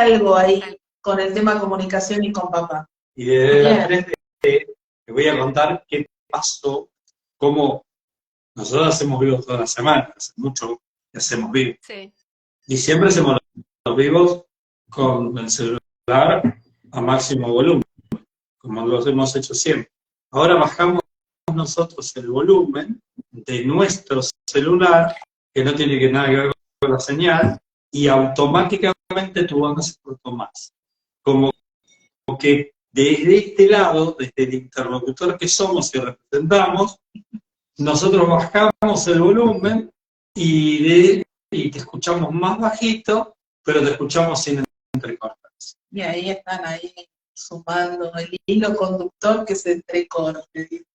algo ahí con el tema comunicación y con papá. Y desde la 3D te voy a contar qué pasó, cómo nosotros hacemos vivos todas las semanas, hace mucho que hacemos vivos. Sí. Y siempre hacemos los vivos con el celular a máximo volumen, como lo hemos hecho siempre. Ahora bajamos nosotros el volumen de nuestro celular, que no tiene nada que ver con la señal, y automáticamente tu banda se cortó más. Como que desde este lado, desde el interlocutor que somos y representamos, nosotros bajamos el volumen y te escuchamos más bajito, pero te escuchamos sin entrecortes. Y ahí están ahí sumando el hilo conductor que se entrecorte.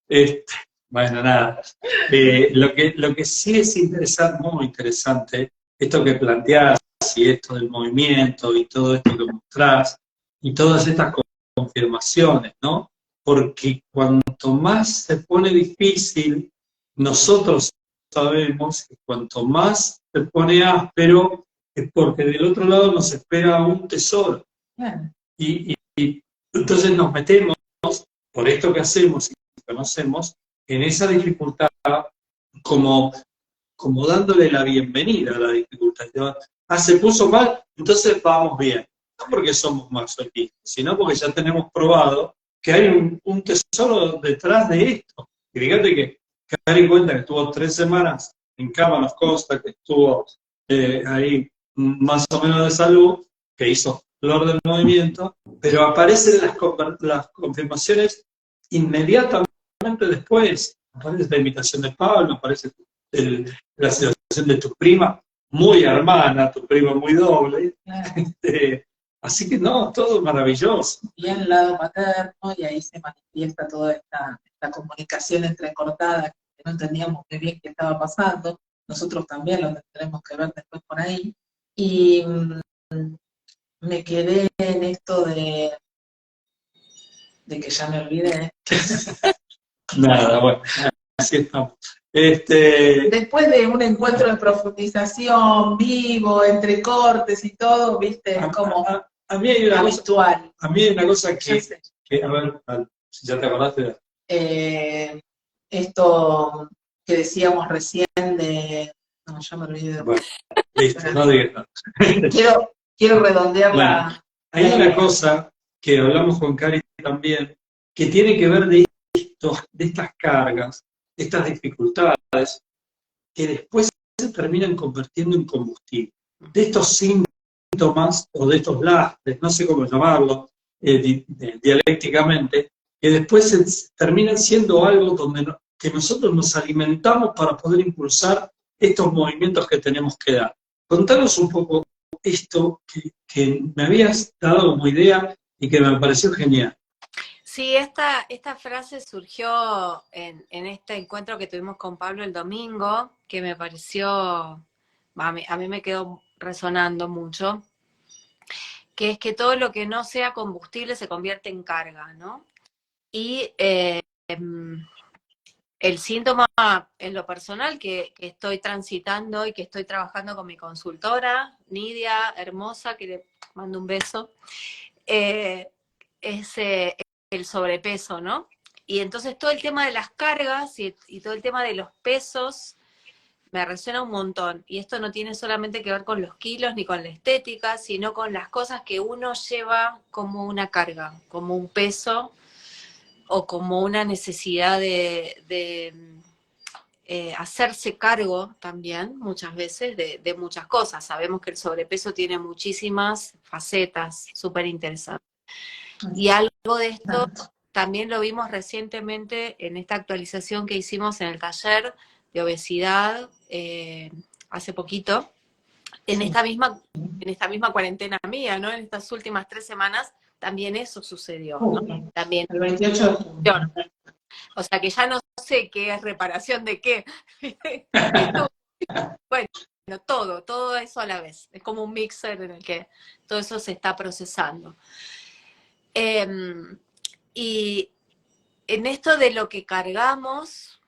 Bueno, nada. Lo que sí es interesante, muy interesante, esto que planteás y esto del movimiento y todo esto que mostrás y todas estas confirmaciones, ¿no? Porque cuanto más se pone difícil, nosotros sabemos que cuanto más se pone áspero, es porque del otro lado nos espera un tesoro. Claro. Y entonces nos metemos, por esto que hacemos y que conocemos, en esa dificultad como, como dándole la bienvenida a la dificultad. Se puso mal, entonces vamos bien. No porque somos masoquistas, sino porque ya tenemos probado que hay un tesoro detrás de esto. Y fíjate que caer en cuenta que estuvo 3 semanas en cama, nos consta que estuvo ahí más o menos de salud, que hizo flor del movimiento, pero aparecen las confirmaciones inmediatamente después. Aparece la invitación de Pablo, aparece la situación de tu prima, muy hermana, tu prima muy doble. Así que no, todo maravilloso. Bien lado materno, y ahí se manifiesta toda esta comunicación entrecortada que no entendíamos muy bien qué estaba pasando. Nosotros también lo tendremos que ver después por ahí. Y me quedé en esto de que ya me olvidé. Nada, bueno, así estamos. Después de un encuentro de profundización vivo, entre cortes y todo, viste, es como a mí hay una habitual. A mí hay una cosa que a ver, si ya te acordaste. Esto que decíamos recién de... No, ya me olvidé. Bueno, listo, no digas nada. Quiero redondear bueno, hay una cosa que hablamos con Cari también, que tiene que ver de estas cargas, de estas dificultades, que después se terminan convirtiendo en combustible. De estos síntomas o de estos lastres, no sé cómo llamarlo, dialécticamente, que después terminan siendo algo que nosotros nos alimentamos para poder impulsar estos movimientos que tenemos que dar. Contanos un poco esto que me habías dado como idea y que me pareció genial. Sí, esta frase surgió en este encuentro que tuvimos con Pablo el domingo, que me pareció, a mí me quedó resonando mucho, que es que todo lo que no sea combustible se convierte en carga, ¿no? Y el síntoma en lo personal que estoy transitando y que estoy trabajando con mi consultora, Nidia, hermosa, que le mando un beso, es el sobrepeso, ¿no? Y entonces todo el tema de las cargas y todo el tema de los pesos me resuena un montón. Y esto no tiene solamente que ver con los kilos ni con la estética, sino con las cosas que uno lleva como una carga, como un peso o como una necesidad de hacerse cargo también muchas veces de muchas cosas. Sabemos que el sobrepeso tiene muchísimas facetas súper interesantes. Y algo de esto también lo vimos recientemente en esta actualización que hicimos en el taller de obesidad hace poquito, en esta misma cuarentena mía, ¿no? En estas últimas 3 semanas también eso sucedió, ¿no? También. El 28 de junio. O sea que ya no sé qué es reparación de qué. Bueno, todo eso a la vez. Es como un mixer en el que todo eso se está procesando. Y en esto de lo que cargamos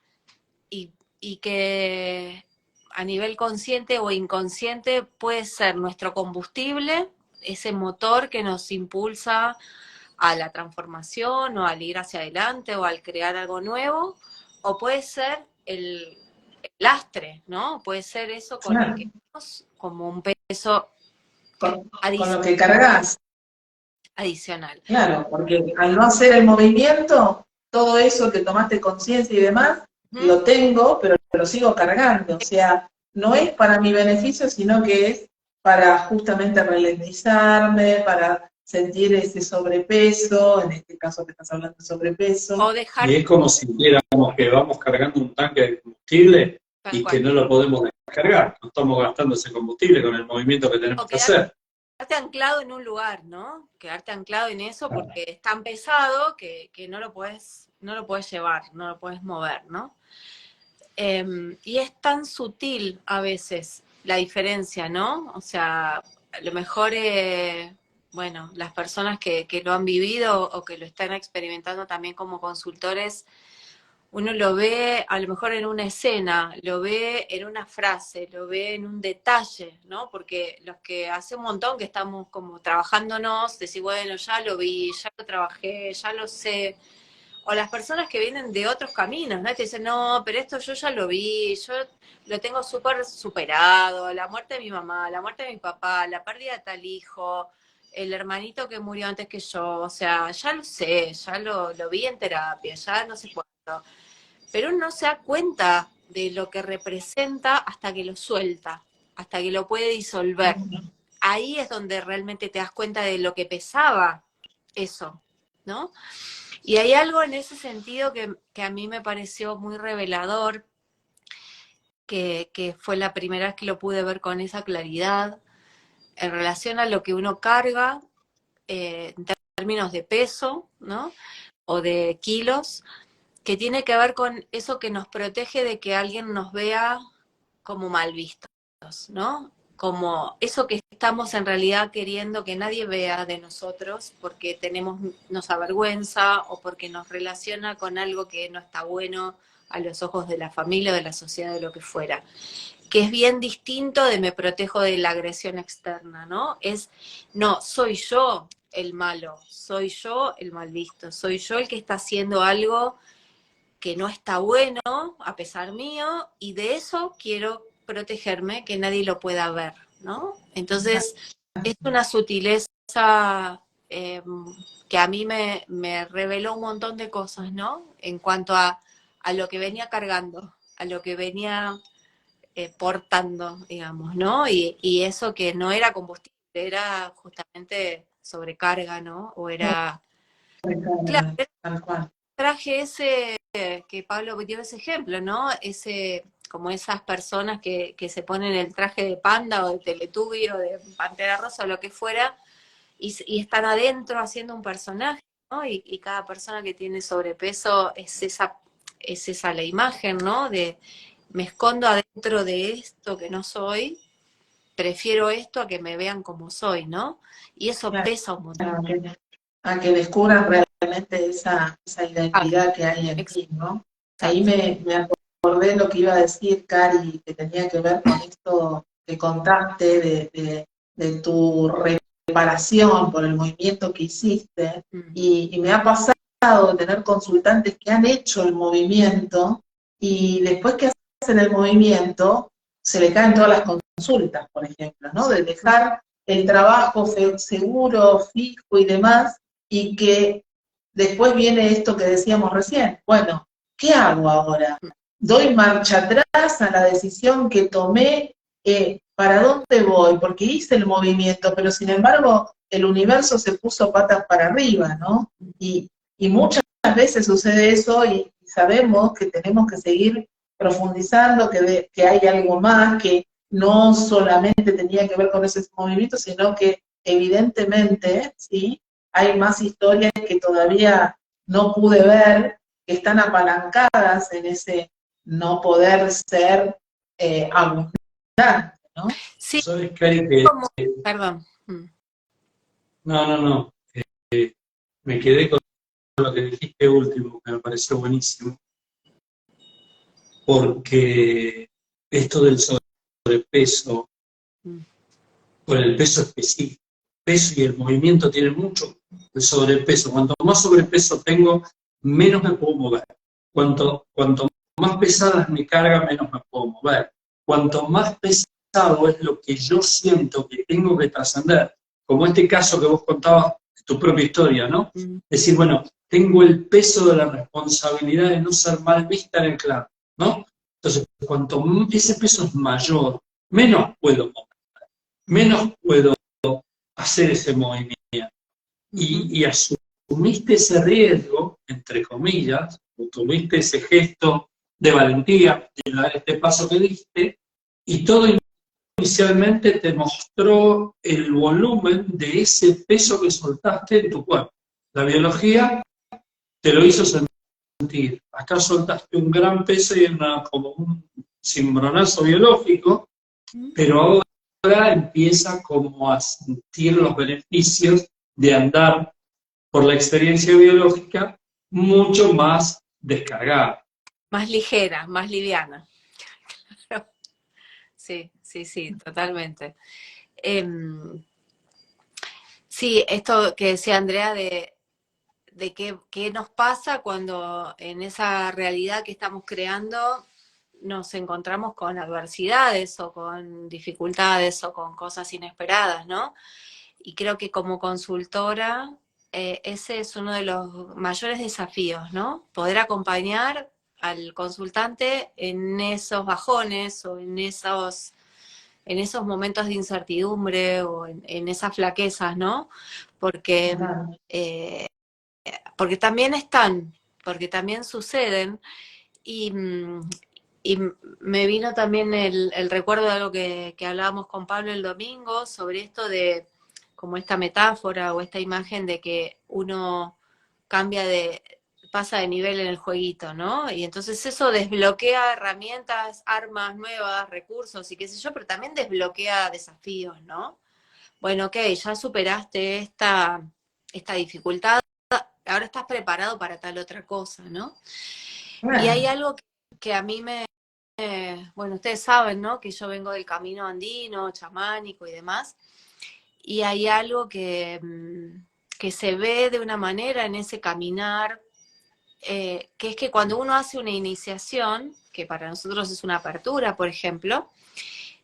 y que a nivel consciente o inconsciente puede ser nuestro combustible, ese motor que nos impulsa a la transformación o al ir hacia adelante o al crear algo nuevo, o puede ser el lastre, ¿no? Puede ser eso con el que estamos como un peso con lo que cargas. Adicional. Claro, porque al no hacer el movimiento, todo eso que tomaste conciencia y demás, lo tengo, pero lo sigo cargando. O sea, no es para mi beneficio, sino que es para justamente ralentizarme, para sentir ese sobrepeso, en este caso que estás hablando de sobrepeso. O dejar... Y es como si viéramos que vamos cargando un tanque de combustible y que no lo podemos descargar. No estamos gastando ese combustible con el movimiento que tenemos que hacer. Quedarte anclado en un lugar, ¿no? Quedarte anclado en eso porque es tan pesado que no lo puedes llevar, no lo puedes mover, ¿no? Y es tan sutil a veces la diferencia, ¿no? O sea, a lo mejor, bueno, las personas que lo han vivido o que lo están experimentando también como consultores, uno lo ve a lo mejor en una escena, lo ve en una frase, lo ve en un detalle, ¿no? Porque los que hace un montón que estamos como trabajándonos, decir, bueno, ya lo vi, ya lo trabajé, ya lo sé, o las personas que vienen de otros caminos, ¿no? Te dicen, no, pero esto yo ya lo vi, yo lo tengo súper superado, la muerte de mi mamá, la muerte de mi papá, la pérdida de tal hijo, el hermanito que murió antes que yo, o sea, ya lo sé, ya lo vi en terapia, ya no sé cuánto. Pero uno no se da cuenta de lo que representa hasta que lo suelta, hasta que lo puede disolver. Ahí es donde realmente te das cuenta de lo que pesaba eso, ¿no? Y hay algo en ese sentido que a mí me pareció muy revelador, que fue la primera vez que lo pude ver con esa claridad, en relación a lo que uno carga en términos de peso, ¿no? O de kilos, que tiene que ver con eso que nos protege de que alguien nos vea como mal vistos, ¿no? Como eso que estamos en realidad queriendo que nadie vea de nosotros porque nos avergüenza o porque nos relaciona con algo que no está bueno a los ojos de la familia o de la sociedad, de lo que fuera. Que es bien distinto de me protejo de la agresión externa, ¿no? No, soy yo el malo, soy yo el mal visto, soy yo el que está haciendo algo que no está bueno, a pesar mío, y de eso quiero protegerme, que nadie lo pueda ver, ¿no? Entonces, es una sutileza que a mí me reveló un montón de cosas, ¿no? En cuanto a lo que venía cargando, a lo que venía portando, digamos, ¿no? Y eso que no era combustible, era justamente sobrecarga, ¿no? O era... Claro, Tal cual. traje ese, que Pablo dio ese ejemplo, ¿no? Como esas personas que se ponen el traje de Panda o de Teletubby o de Pantera Rosa o lo que fuera, y están adentro haciendo un personaje, ¿no? Y cada persona que tiene sobrepeso es esa la imagen, ¿no? De me escondo adentro de esto que no soy, prefiero esto a que me vean como soy, ¿no? Y eso Claro, pesa un montón. a que descubras realmente esa Ah, identidad que hay en ti, ¿no? Ahí me acordé lo que iba a decir, Cari, que tenía que ver con esto que contaste de tu reparación por el movimiento que hiciste, mm, y me ha pasado de tener consultantes que han hecho el movimiento y después que hacen el movimiento se le caen todas las consultas, por ejemplo, ¿no? De dejar el trabajo seguro, fijo y demás, y que después viene esto que decíamos recién. Bueno, ¿qué hago ahora? ¿Doy marcha atrás a la decisión que tomé? ¿Para dónde voy? Porque hice el movimiento, pero sin embargo el universo se puso patas para arriba, ¿no? Y muchas veces sucede eso y sabemos que tenemos que seguir profundizando, que hay algo más, que no solamente tenía que ver con ese movimiento, sino que evidentemente, ¿sí? Hay más historias que todavía no pude ver, que están apalancadas en ese no poder ser abundante, ¿no? sí, ¿Sabes, Cari, que perdón. no, me quedé con lo que dijiste último, que me pareció buenísimo, porque esto del sobrepeso, Mm. con el peso específico, el peso y el movimiento tienen mucho de sobrepeso. Cuanto más sobrepeso tengo, menos me puedo mover. Cuanto más pesadas mi carga, menos me puedo mover. Cuanto más pesado es lo que yo siento que tengo que trascender, como este caso que vos contabas, tu propia historia, ¿no? Mm. Decir, bueno, tengo el peso de la responsabilidad de no ser mal vista en el clan, ¿no? Entonces, cuanto ese peso es mayor, menos puedo mover, menos puedo hacer ese movimiento. Y asumiste ese riesgo, entre comillas, o tuviste ese gesto de valentía, de dar este paso que diste, y todo inicialmente te mostró el volumen de ese peso que soltaste en tu cuerpo. La biología te lo hizo sentir. Acá soltaste un gran peso y como un cimbronazo biológico, pero ahora empieza como a sentir los beneficios de andar por la experiencia biológica mucho más descargada. Más ligera, más liviana. Sí, sí, sí, totalmente. Sí, esto que decía Andrea de qué nos pasa cuando en esa realidad que estamos creando nos encontramos con adversidades o con dificultades o con cosas inesperadas, ¿no? Y creo que como consultora, ese es uno de los mayores desafíos, ¿no? Poder acompañar al consultante en esos bajones o en esos momentos de incertidumbre o en esas flaquezas, ¿no? Porque, Claro. porque también están, porque también suceden. Y, y me vino también el recuerdo de algo que hablábamos con Pablo el domingo sobre esto de como esta metáfora o esta imagen de que uno pasa de nivel en el jueguito, ¿no? Y entonces eso desbloquea herramientas, armas nuevas, recursos y qué sé yo, pero también desbloquea desafíos, ¿no? Bueno, ok, ya superaste esta dificultad, ahora estás preparado para tal otra cosa, ¿no? Y hay Bueno, algo que a mí bueno, ustedes saben, ¿no? Que yo vengo del camino andino, chamánico y demás, y hay algo que se ve de una manera en ese caminar, que es que cuando uno hace una iniciación, que para nosotros es una apertura, por ejemplo,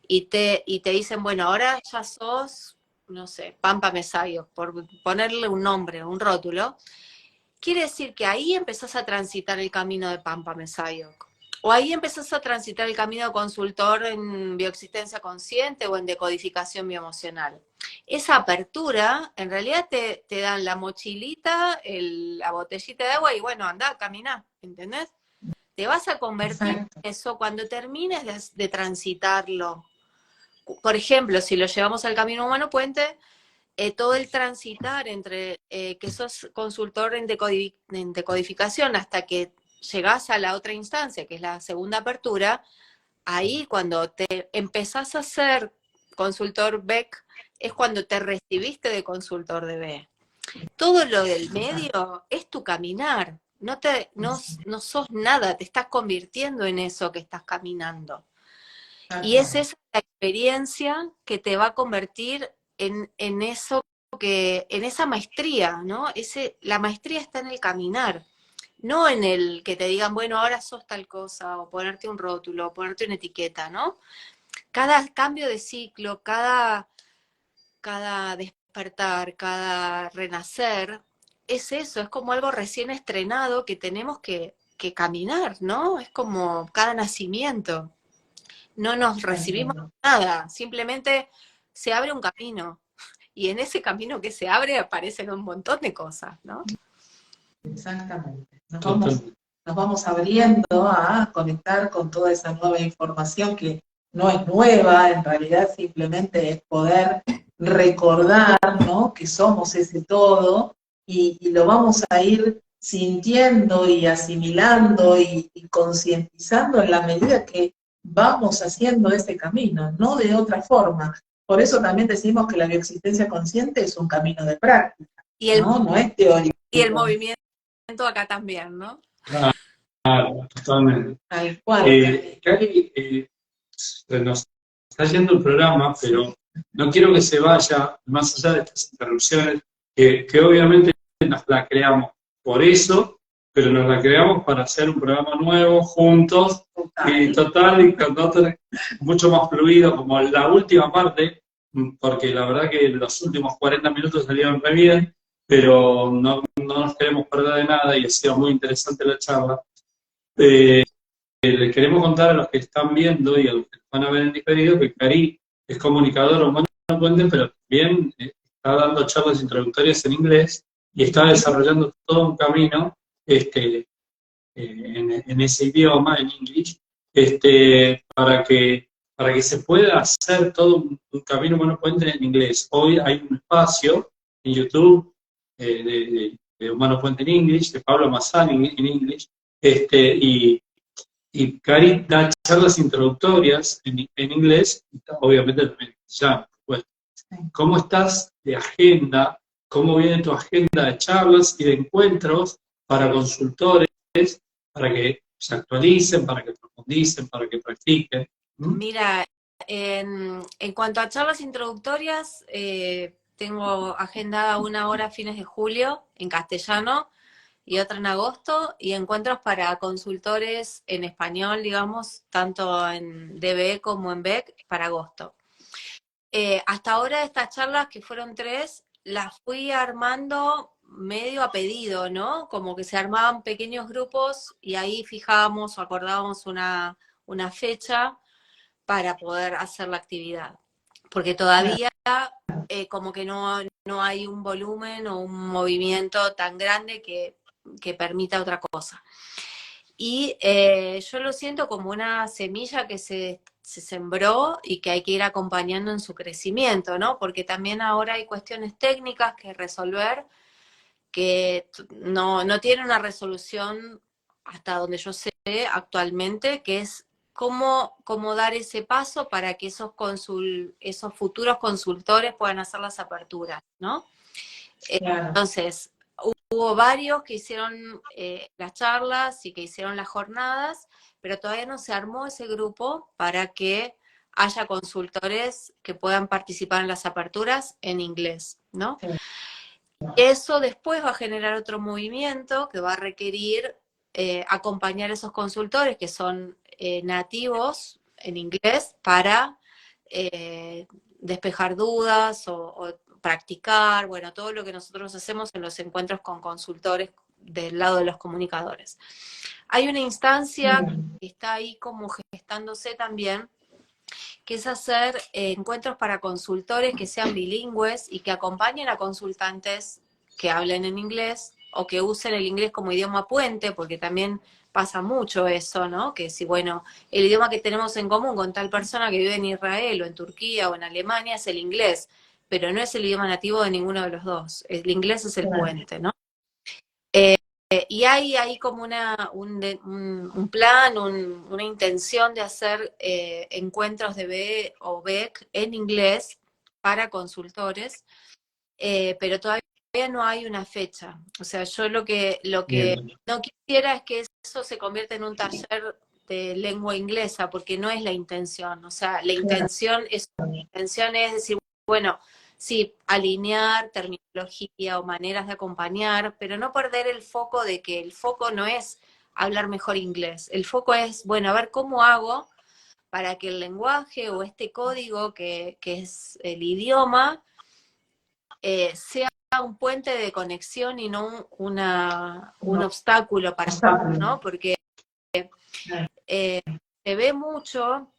y te dicen, bueno, ahora ya sos, no sé, Pampa Mesayo, por ponerle un nombre, un rótulo, quiere decir que ahí empezás a transitar el camino de Pampa Mesayo. O ahí empezás a transitar el camino de consultor en bioexistencia consciente o en decodificación bioemocional. Esa apertura, en realidad te dan la mochilita, la botellita de agua y bueno, anda, camina, ¿entendés? Te vas a convertir en exacto. eso cuando termines de transitarlo. Por ejemplo, si lo llevamos al camino humano puente, todo el transitar entre que sos consultor en decodificación hasta que llegás a la otra instancia, que es la segunda apertura, ahí cuando te empezás a ser consultor BEC, es cuando te recibiste de consultor de B. Todo lo del medio es tu caminar, no sos nada, te estás convirtiendo en eso que estás caminando. Y es esa la experiencia que te va a convertir en eso en esa maestría, ¿no? La maestría está en el caminar, no en el que te digan, bueno, ahora sos tal cosa, o ponerte un rótulo, o ponerte una etiqueta, ¿no? Cada cambio de ciclo, cada despertar, cada renacer, es eso, es como algo recién estrenado que tenemos que caminar, ¿no? Es como cada nacimiento. No nos recibimos nada, simplemente se abre un camino. Y en ese camino que se abre aparecen un montón de cosas, ¿no? Exactamente. Totalmente. Nos vamos abriendo a conectar con toda esa nueva información que no es nueva, en realidad simplemente es poder recordar, ¿no? Que somos ese todo y lo vamos a ir sintiendo y asimilando y concientizando en la medida que vamos haciendo ese camino, no de otra forma. Por eso también decimos que la bioexistencia consciente es un camino de práctica, Y el, ¿no? No es teórico. y el movimiento acá también, ¿no? Claro, totalmente. Tal cual. Cari, se nos está yendo el programa, pero no quiero que se vaya más allá de estas interrupciones, que obviamente nos la creamos por eso, pero nos la creamos para hacer un programa nuevo, juntos, y total, y con otro, mucho más fluido, como la última parte, porque la verdad que los últimos 40 minutos salieron re bien, pero no nos queremos perder de nada y ha sido muy interesante la charla. Les queremos contar a los que están viendo y a los que van a ver en diferido que Cari es comunicador humano puente, pero también está dando charlas introductorias en inglés y está desarrollando todo un camino en ese idioma, en English, para que se pueda hacer todo un camino humano puente en inglés. Hoy hay un espacio en YouTube de Humano Puente en English, de Pablo Mazán en English, y Cari da charlas introductorias en inglés, obviamente también en castellano, por supuesto. ¿Cómo estás de agenda? ¿Cómo viene tu agenda de charlas y de encuentros para consultores, para que se actualicen, para que profundicen, para que practiquen? Mira, en cuanto a charlas introductorias, tengo agendada una hora a fines de julio en castellano, y otra en agosto, y encuentros para consultores en español, digamos, tanto en DBE como en BEC, para agosto. Hasta ahora estas charlas, que fueron 3, las fui armando medio a pedido, ¿no? Como que se armaban pequeños grupos y ahí fijábamos o acordábamos una fecha para poder hacer la actividad. Porque todavía como que no hay un volumen o un movimiento tan grande que permita otra cosa. Y yo lo siento como una semilla que se sembró y que hay que ir acompañando en su crecimiento, ¿no? Porque también ahora hay cuestiones técnicas que resolver que no tienen una resolución hasta donde yo sé actualmente, que es cómo dar ese paso para que esos futuros consultores puedan hacer las aperturas, ¿no? Claro. Entonces, hubo varios que hicieron las charlas y que hicieron las jornadas, pero todavía no se armó ese grupo para que haya consultores que puedan participar en las aperturas en inglés, ¿no? Sí. Eso después va a generar otro movimiento que va a requerir acompañar a esos consultores que son nativos en inglés para despejar dudas o practicar, bueno, todo lo que nosotros hacemos en los encuentros con consultores del lado de los comunicadores. Hay una instancia que está ahí como gestándose también, que es hacer encuentros para consultores que sean bilingües y que acompañen a consultantes que hablen en inglés o que usen el inglés como idioma puente, porque también pasa mucho eso, ¿no? Que si, bueno, el idioma que tenemos en común con tal persona que vive en Israel o en Turquía o en Alemania es el inglés, pero no es el idioma nativo de ninguno de los dos. El inglés es el puente, ¿no? Y hay como un plan, una intención de hacer encuentros de BE o BEC en inglés para consultores, pero todavía no hay una fecha. O sea, yo lo que no quisiera es que eso se convierta en un taller de lengua inglesa, porque no es la intención. O sea, la intención es decir, bueno, sí, alinear terminología o maneras de acompañar, pero no perder el foco de que el foco no es hablar mejor inglés. El foco es, bueno, a ver cómo hago para que el lenguaje o este código que es el idioma sea un puente de conexión y no un obstáculo para nosotros, ¿no? Porque se ve mucho.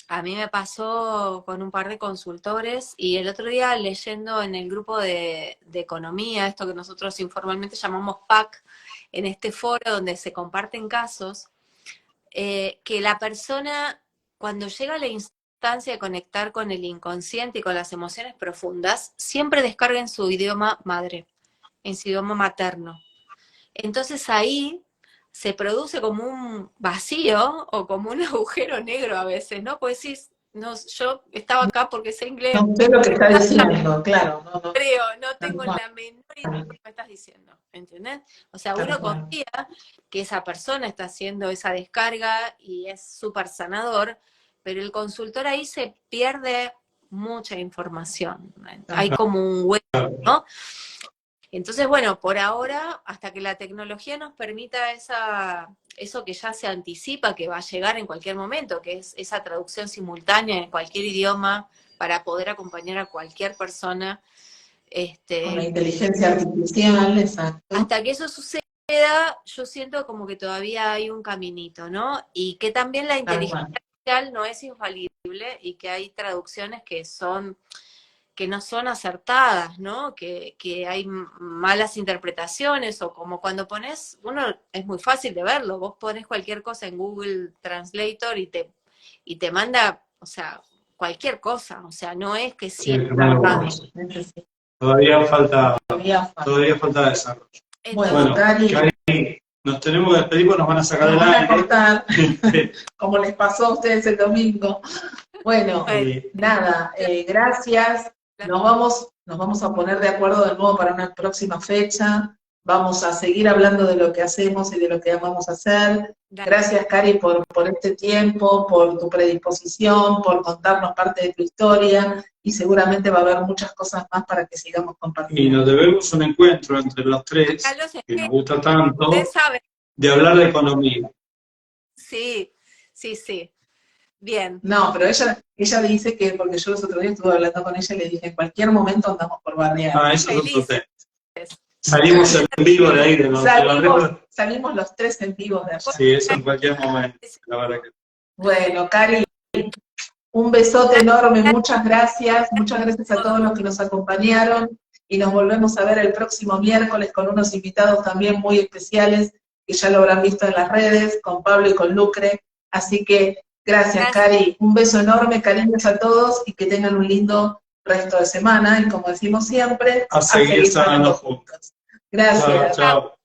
A mí me pasó con un par de consultores y el otro día leyendo en el grupo de economía, esto que nosotros informalmente llamamos PAC, en este foro donde se comparten casos, que la persona cuando llega a la instancia de conectar con el inconsciente y con las emociones profundas, siempre descarga en su idioma madre, en su idioma materno. Entonces ahí se produce como un vacío o como un agujero negro a veces, ¿no? Pues sí, no, yo estaba acá porque sé inglés. No sé lo que está diciendo, claro. No creo, no tengo la menor idea de lo que me estás diciendo, ¿entendés? O sea, uno confía que esa persona está haciendo esa descarga y es súper sanador, pero el consultor ahí se pierde mucha información. Hay como un hueco, ¿no? Entonces, bueno, por ahora, hasta que la tecnología nos permita eso que ya se anticipa, que va a llegar en cualquier momento, que es esa traducción simultánea en cualquier idioma para poder acompañar a cualquier persona. Con la inteligencia artificial, exacto. Hasta que eso suceda, yo siento como que todavía hay un caminito, ¿no? Y que también la inteligencia artificial no es infalible y que hay traducciones que no son acertadas, ¿no? Que hay malas interpretaciones, o como cuando pones, es muy fácil de verlo, vos pones cualquier cosa en Google Translator y te manda, o sea, cualquier cosa, o sea, no es que siempre. Todavía falta desarrollo. Bueno, Cari, nos tenemos que despedir porque nos van a sacar del aire. Como les pasó a ustedes el domingo. Bueno, nada, gracias. Nos vamos a poner de acuerdo de nuevo para una próxima fecha. Vamos a seguir hablando de lo que hacemos y de lo que vamos a hacer. Gracias, Cari, por este tiempo, por tu predisposición, por contarnos parte de tu historia y seguramente va a haber muchas cosas más para que sigamos Y compartiendo. nos debemos un encuentro entre los tres, Acá los que nos escribo. gusta tanto, Ustedes saben. de hablar de economía. Sí, sí, sí. Bien. No, pero ella dice que, porque yo los otros días estuve hablando con ella y le dije, en cualquier momento andamos por barrear. Ah, eso es otro Felices. tema. Salimos en vivo de ahí, de los Salimos los tres en vivo de allá. Sí, eso en cualquier momento, la verdad que. Bueno, Cari, un besote enorme, muchas gracias a todos los que nos acompañaron y nos volvemos a ver el próximo miércoles con unos invitados también muy especiales que ya lo habrán visto en las redes, con Pablo y con Lucre, así que gracias. Cari, un beso enorme, cariños a todos y que tengan un lindo resto de semana y como decimos siempre, A seguir sanando juntos. Gracias. Chao, chao.